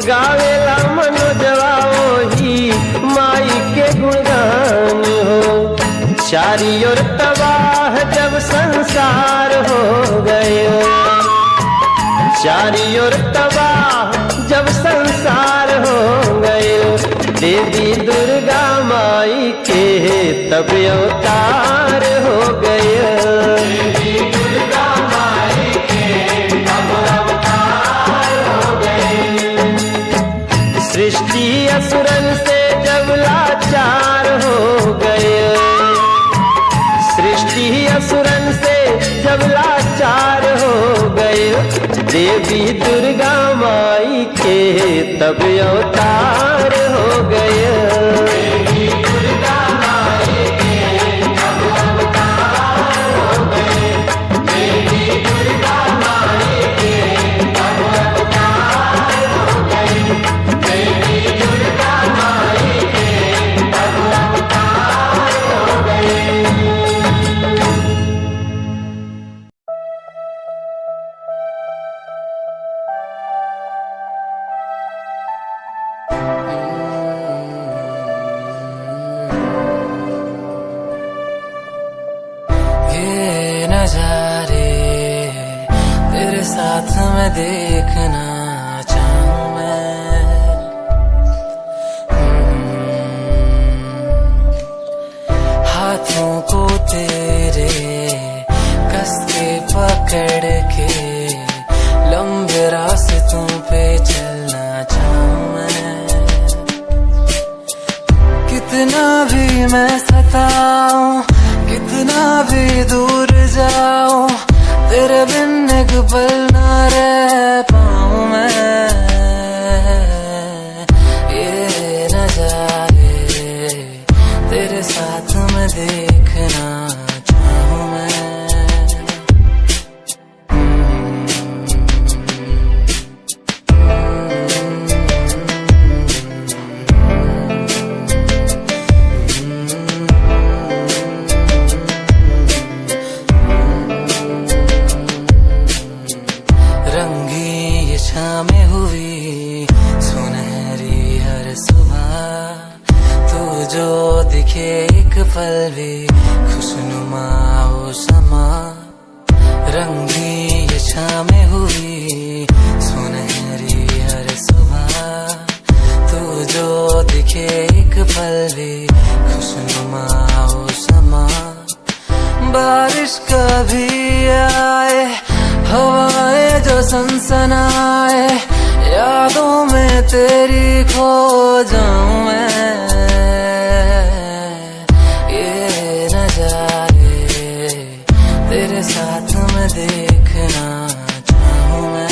गावेला मनोजवा ओही माई के गुणगान हो। चारी ओर तबाह जब संसार हो गए, चारी ओर तबाह जब संसार हो गए, देवी दुर्गा माई के तब अवतार हो गए। देवी दुर्गा माई के तब अवतार हो गए। सृष्टि असुरन से जब लाचार हो गए, सृष्टि असुरन से जब लाचार हो गए, देवी दुर्गा माई के तब अवतार हो गए। देवी दुर्गा माई के तब अवतार हो गए। देवी दुर्गा माई के तब अवतार हो गए। देवी दुर्गा माई के तब अवतार हो गए। ये नजारे तेरे साथ में देखना चाहूं मैं। हाथों को तेरे कस के पकड़ के लंबे रास्तों पे चलना चाहूं मैं। कितना भी मैं सताऊं, कितना भी दूर जाऊं, तेरे बिन एक पल ना रह पाऊं मैं। ये नजारे तेरे साथ में देखना चाहूं मैं। शामें हुई सुनहरी हर सुबह, तू जो दिखे एक पल भी खुशनुमा हो समा। रंगी ये शामें हुई सुनहरी हर सुबह, तू जो दिखे एक पल भी खुशनुमा हो समा। बारिश कभी आए, हवाएं जो सनसनाए, यादों में तेरी खो जाऊं मैं। ये नजारे तेरे साथ में देखना चाहूं मैं।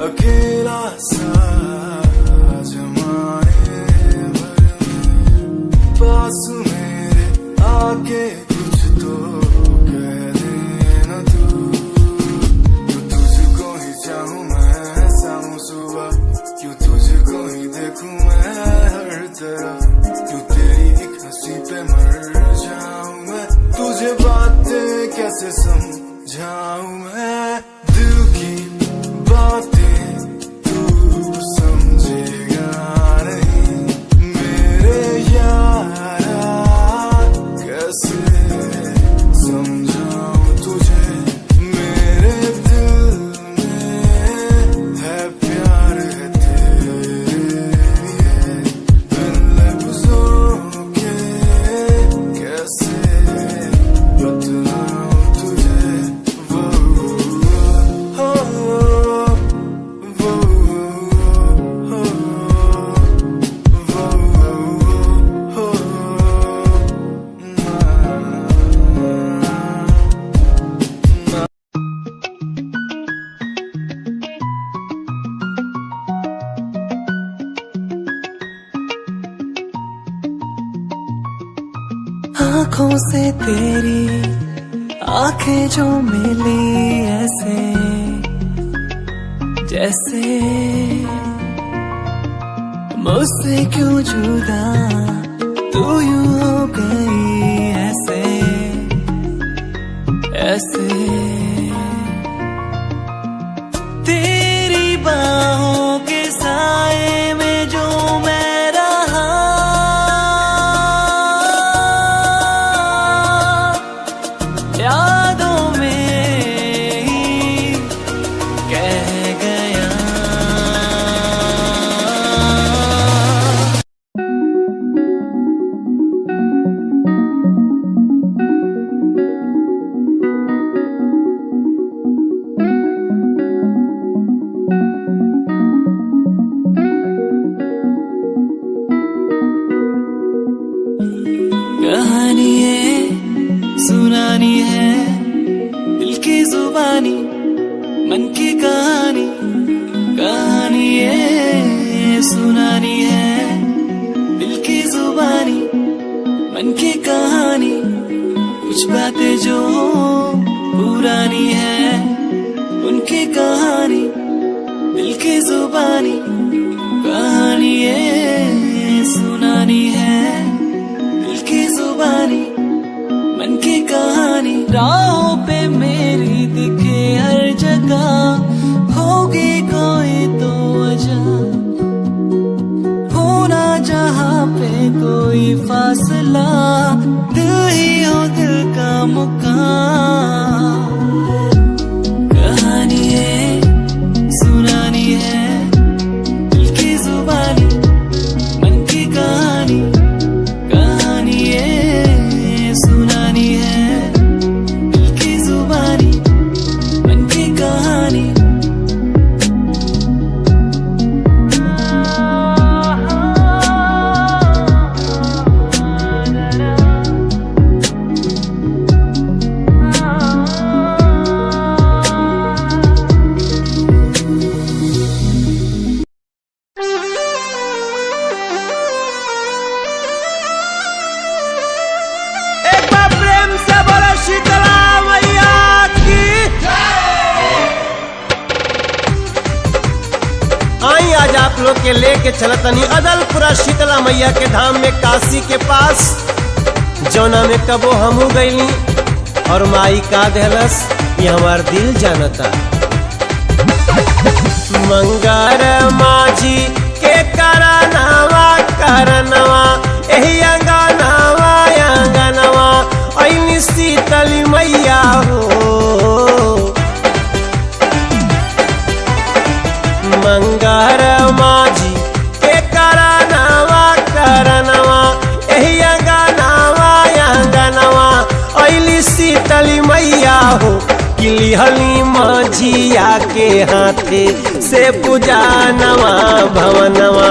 अकेला सा जमाने भर में, पास मेरे आके कुछ तो कह देना तू। क्यों तुझको ही चाहूं मैं शाम सुबह, क्यों तुझको ही देखूं मैं हर तरफ, क्यों तेरी एक हंसी पे मर जाऊं मैं। तुझे बातें कैसे समझाऊं मैं, दिल की बातें समझेगा नहीं मेरे यारा। कैसे समझाऊं तुझे, मेरे दिल में है प्यार है तेरे लिए। बिन लफ्जों के कैसे बतलाऊं तुझे वो आँखों से तेरी आंखें जो मिली ऐसे जैसे मुझसे क्यों जुदा तू यूं हो गई ऐसे ऐसे। तेरी बाहों के साए में जो मैं रहा, यादों में ही की कहानी कहानी ये सुनानी है, दिल की जुबानी मन की कहानी, कुछ बातें जो पुरानी है उनकी कहानी, दिल की जुबानी कहानी ये सुनानी है, दिल की जुबानी मन की कहानी। राहों पे मेरी दिखे हर जगह, होगी कोई तो वजह, होना जहाँ पे कोई फासला, दिल ही हो दिल का मुकाम। कहानी ये सुनानी है, दिल की जुबानी मन की कहानी, कहानी ये सुनानी है, दिल की जुबानी मन की कहानी। एक बार प्रेम से बोलो शीतला मैया की। आई आज आप लोग के लेके चलतनी अदलपुरा शीतला मैया के धाम में, काशी के पास, जौना में कबो हमू गईली और माई का देहलस ये हमार दिल जानता। मंगर माझी के करनवा करनवा, एही अंगनवा अंगनवा, ऐनी शीतली मैया हो। मंगर माझी के करनवा करनवा, एही अंगनवा अंगनवा, ऐली शीतली मैया हो। किलिहली माझिया के हाथे से पूजा नवा भवनवा,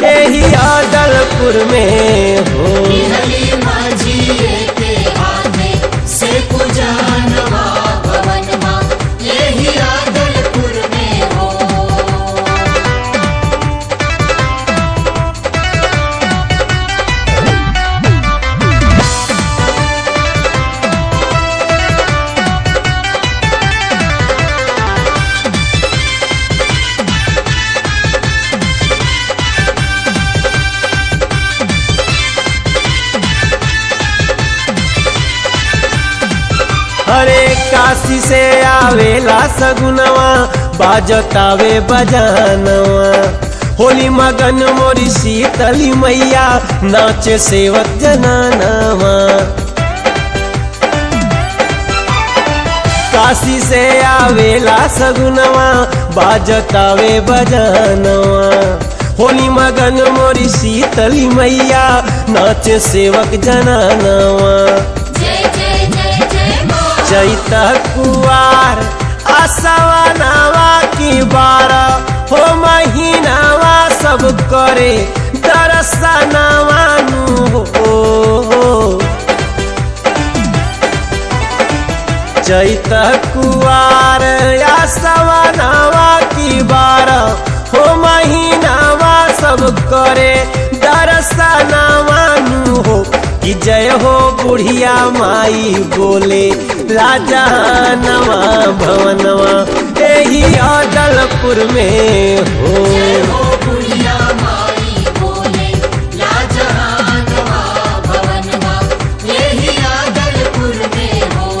एही अदलपुर में हो। हली माझिए के हाथे से पूजा नवा भवनमा, यही अदलपुर में हो। हरे काशी से आवेला सगुनवा, बाजतावे बजानवा, होली मगन मोरी शीतली मैया, नाचे सेवक जनानवा। काशी से आवेला सगुनवा, बाजतावे बजानवा, होली मगन मोरी शीतली मैया, नाचे सेवक जनानवा। चैत कुवार आसवनवा की बारह हो महीनावा, सब करे दर्शनवा नु हो। चैत कुवार आसवनवा की बारह हो महीनावा, सब करे दर्शनवा नु हो। कि जय हो बुढ़िया माई बोले राजा नवा भवनवा, एही अदलपुर में हो। जय हो बुढ़िया माई बोले लाजहानवा भवनमा, यही अदलपुर में हो।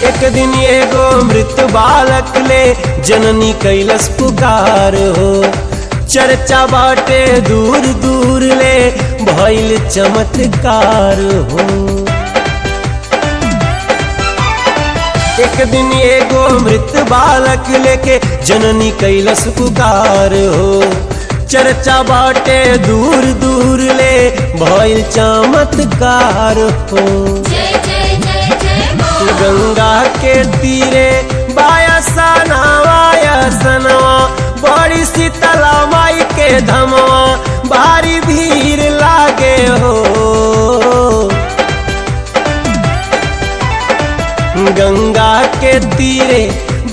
एक दिन एगो मृत बालक ले जननी कैलस पुकार हो। चर्चा बाटे दूर दूर ले भइल चमत्कार हो। एक दिन एगो मृत बालक लेके जननी कैलस पुकार हो। चर्चा बाटे दूर दूर ले भइल चमत्कार हो। गंगा के तीरे बायस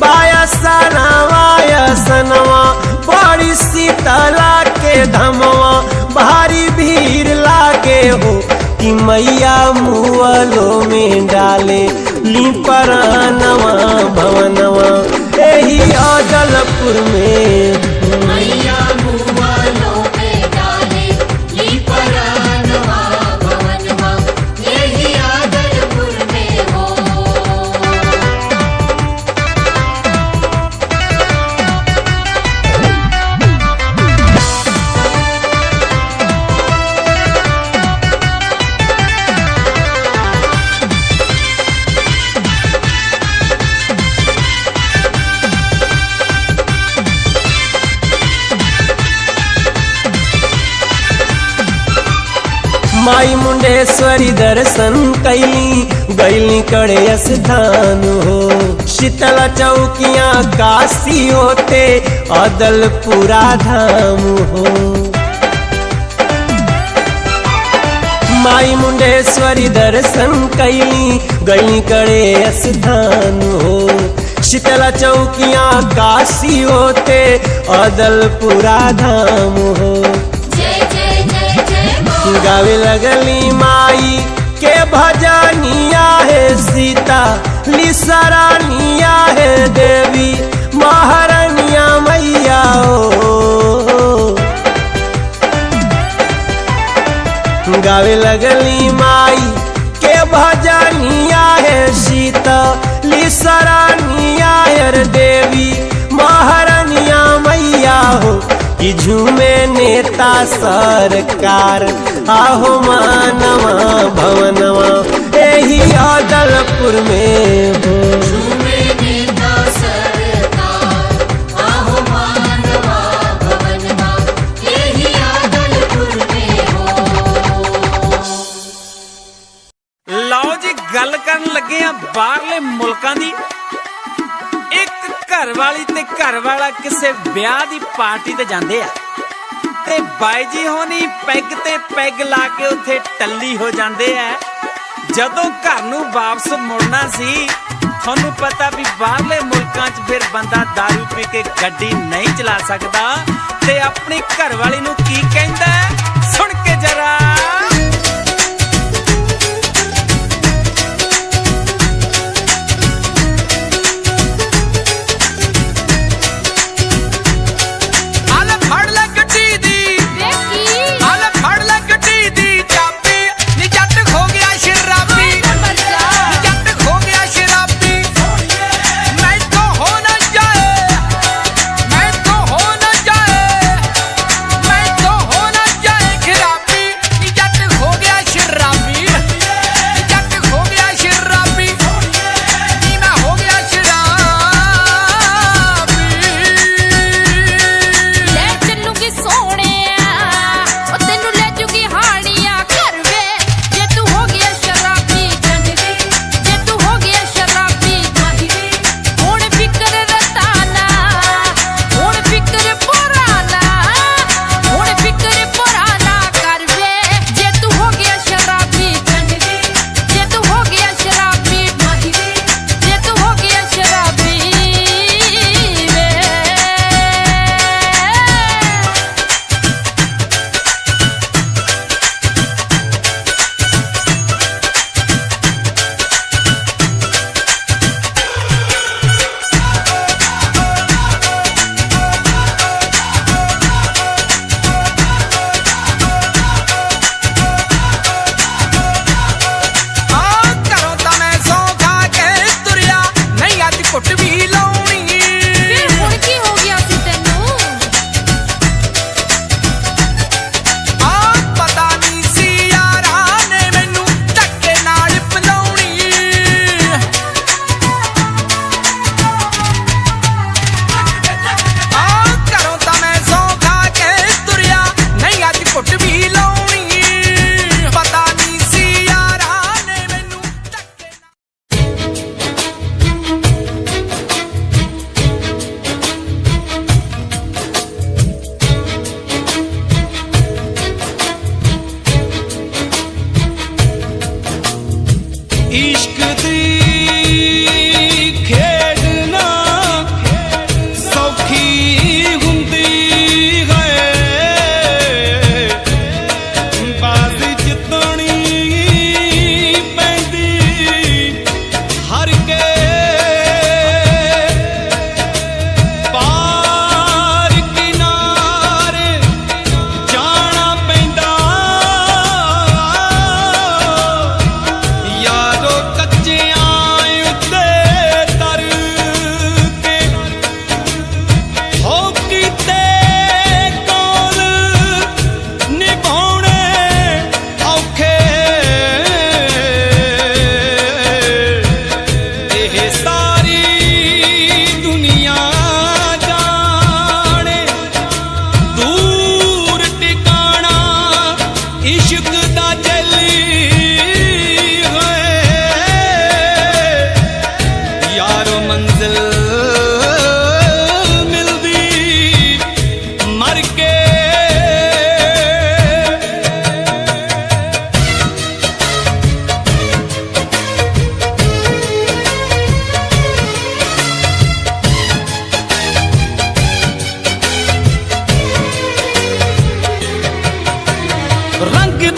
बायसना वायसनवा बड़ी शीतला के धमवा भारी भीड़ लागे हो कि मैया मुअलो में डाले ली परानवा भवनवा एही अदलपुर में मैया मुआलो पे डाले ली परानवा भवनवा यही आदलपुर में हो। माई मुंडेश्वरी दर्शन कैली गैली कड़े स्थान हो शीतला चौकियाँ काशी होते अदलपुरा धाम हो। माई मुंडेश्वरी दर्शन कैली गैली कड़े स्थान हो शीतला चौकियाँ काशी होते अदलपुरा धाम हो। गावे लगली माई के भजनिया है सीता लिसरानिया है देवी महारानिया मैया हो। गावे लगली माई के भजनिया है सीता लिसरानिया है देवी महारानिया मैया हो कि झूमे नेता सरकार आहो मानवा भवनवा एही अदलपुर में हो। झूमे नेता सरकार आहो मानवा भवनवा यही आदलपुर में हो। ਲਓ ਜੀ ਗੱਲ ਕਰਨ ਲੱਗੇ ਆ ਬਾਹਰਲੇ ਮੁਲਕਾਂ ਦੀ। ਇੱਕ ਘਰ ਵਾਲੀ ਤੇ ਘਰ ਵਾਲਾ ਕਿਸੇ ਵਿਆਹ ਦੀ ਪਾਰਟੀ ਤੇ ਜਾਂਦੇ ਆ ਤੇ ਬਾਈ ਜੀ ਹੋਣੀ ਪੈਗ ਤੇ ਪੈਗ ਲਾ ਕੇ ਉੱਥੇ ਟੱਲੀ ਹੋ ਜਾਂਦੇ ਆ। ਜਦੋਂ ਘਰ ਨੂੰ ਵਾਪਸ ਮੁੜਨਾ ਸੀ ਤੁਹਾਨੂੰ ਪਤਾ ਵੀ ਬਾਹਰਲੇ ਮੁਲਕਾਂ 'ਚ ਫਿਰ ਬੰਦਾ ਦਾਰੂ ਪੀ ਕੇ ਗੱਡੀ ਨਹੀਂ ਚਲਾ ਸਕਦਾ ਤੇ ਆਪਣੀ ਘਰ ਵਾਲੀ ਨੂੰ ਕੀ ਕਹਿੰਦਾ ਸੁਣ ਕੇ ਜਰਾ।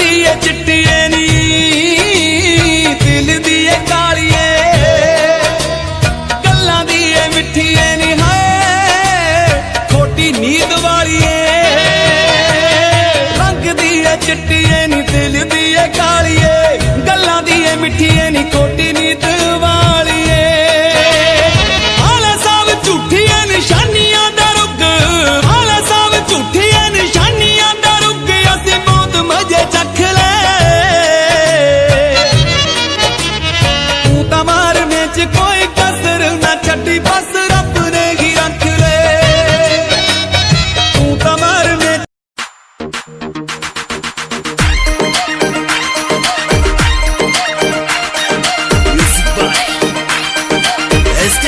दिए चिट्टिए नी दिल दिए कालिए गल्लां दिए मिठिए नी हाय खोटी नींद वालिए रंग दिए चिट्टिए नी दिल दिए कालिए गल्लां दिए मिठिए नी खोटी नींद वालिए आला सब झूठियां निशानियां दा रुग आला सब झूठियां निशानियां दा रुग असीं बहुत मजे चख ले तू तां मारने च कोई कसर ना छड्डी बस रब ने ही रख ले तू तां मारने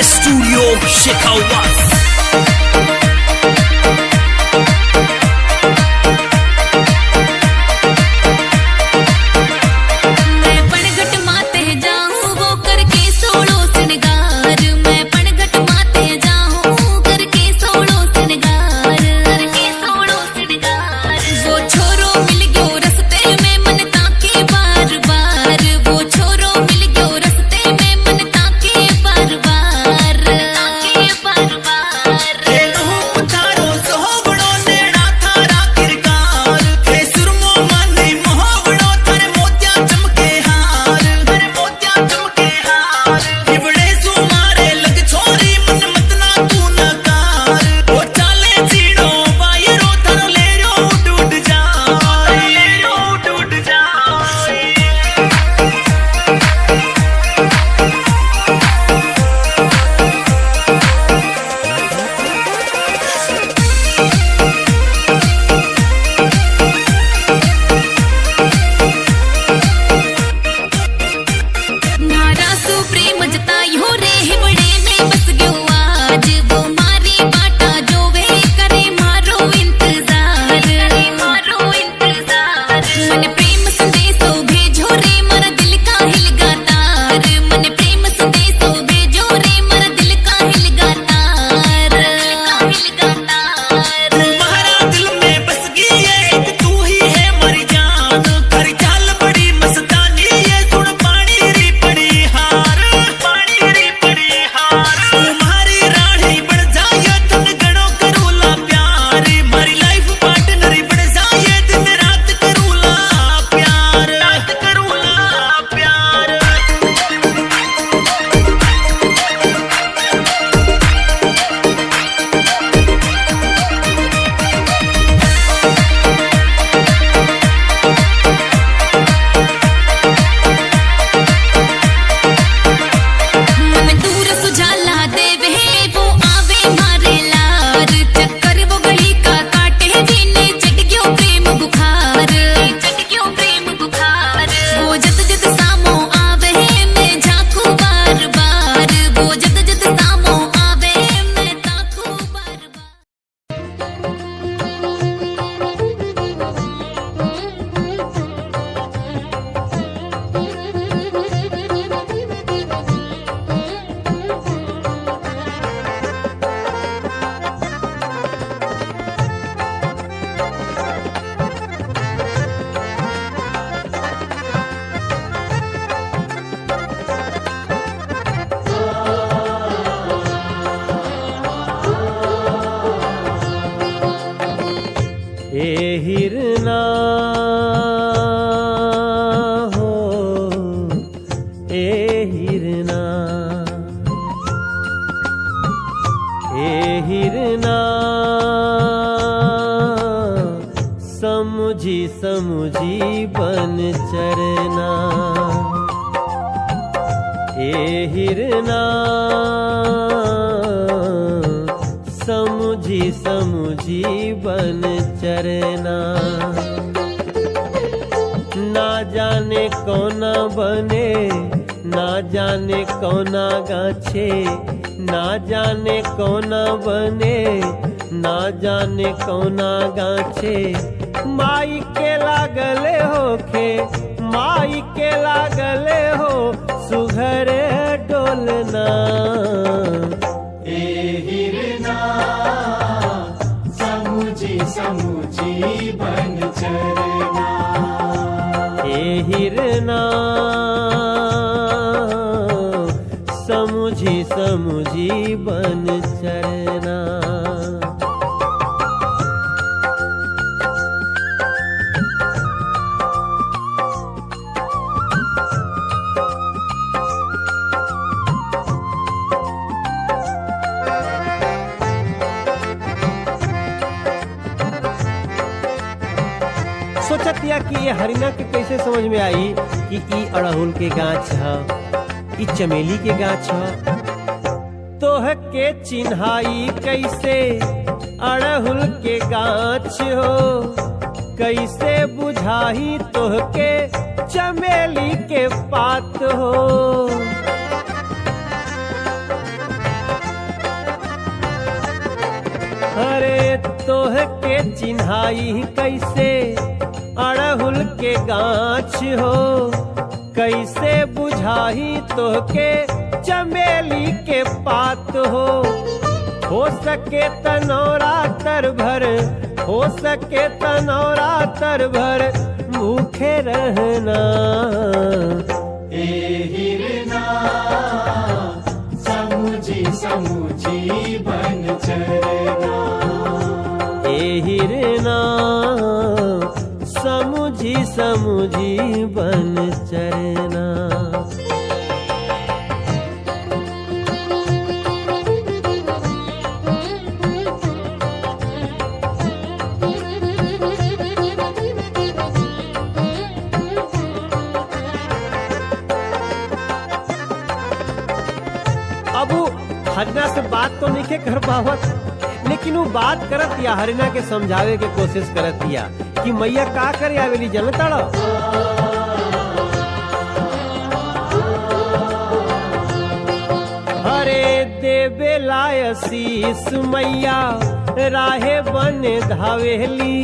Studio Shikawas. समुझी बन चरना ए हिरना समुझी समुझी बन चरना ना जाने कौना बने ना जाने कौना गाछे ना जाने कौना बने ना जाने कौना गाछे माई के लागले होखे माई के लागले हो सुघर डोलना ए हिरना समुझी समुझी बन चरना हिरना समुझी समुझी बन चरना। सोचतिया कि ये हरिना के कैसे समझ में आई कि ई अड़हुल के गाछ है, ई चमेली के गाछ है। तोह के चिन्हाई कैसे अड़हुल के गाछ हो, कैसे बुझाही तोह के चमेली के पात हो। अरे तोह के चिन्हाई कैसे अड़हुल के गाछ हो, कैसे बुझाही तोहके चमेली के पात हो सके तनौरा तर भर, हो सके तनौरा तर भर भूखे रहना। ए हिरना समुझी समुझी बन चरना। ए हिरना समुझी समुझी बन चरना। अब हरिना से बात तो नहीं कर पावत, लेकिन वो बात करत या हरिना के समझावे के कोशिश करत या कि मैया का करे आवेली जनताड़ा। हरे देवे लायसीस मैया राहे बन धावेली,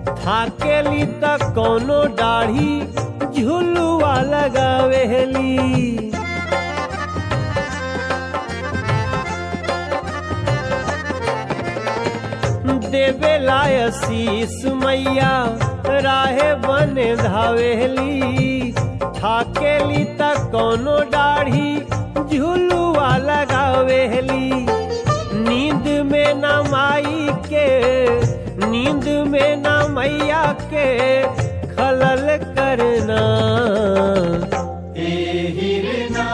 थाकेली त कोनो दाढ़ी झुलुआ लगावेली। देवे लायसीस मैया राहे बन धावेली, थाकेली त कोनो दाढ़ी झुलुआ लगावेली। नींद में न माई के, नींद में न मैया के खलल करना। ए हिरना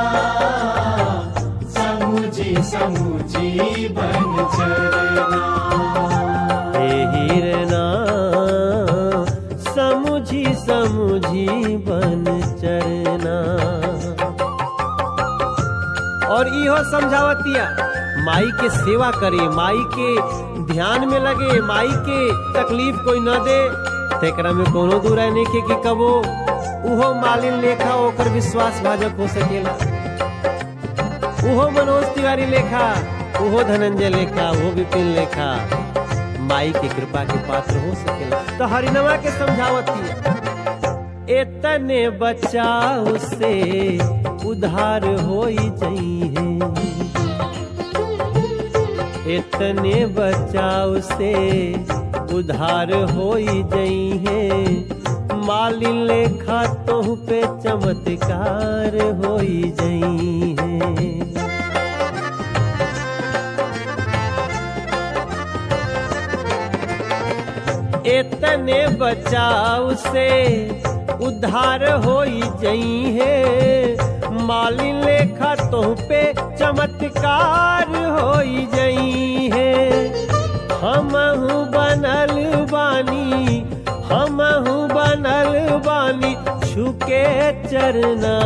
समुझी समुझी बन चरना। हिरना समुझी समुझी बन चरना। और इहो समझावतिया माई के सेवा करे, माई के ध्यान में लगे, माई के तकलीफ कोई न दे। तेकरा में कोनो दूरा नहीं के कि कबो उहो मालिन लेखा ओकर विश्वास भाजक हो सकेला, उहो मनोज तिवारी लेखा, उहो धनंजय लेखा, उहो विपिन लेखा माई के कृपा के पात्र हो सकेला। तो हरिनवा के समझावती एतने बचाव से उधार होई जइहे, इतने बचाव से उधार होई जइहे। मालिन लेखा तोह पे चमत्कार होई जइहे। इतने बचाव से उद्धार होई जइहे। मालिन लेखा तोह पे चमत्कार होई जइहे। हमहु बनल बानी, हमहु बनल बानी छुके चरना।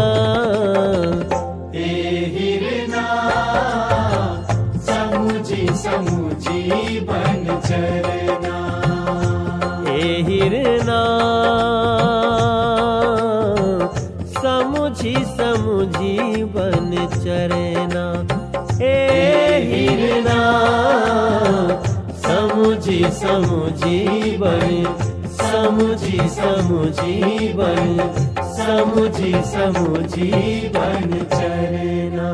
ए हिरना समुझी समुझी बन चरना। ए हिरना समुझी समुझी बन चरना। ए हिरना समुझी समुझी बन, समुझी समुझी बन, समुझी समुझी बन चरना।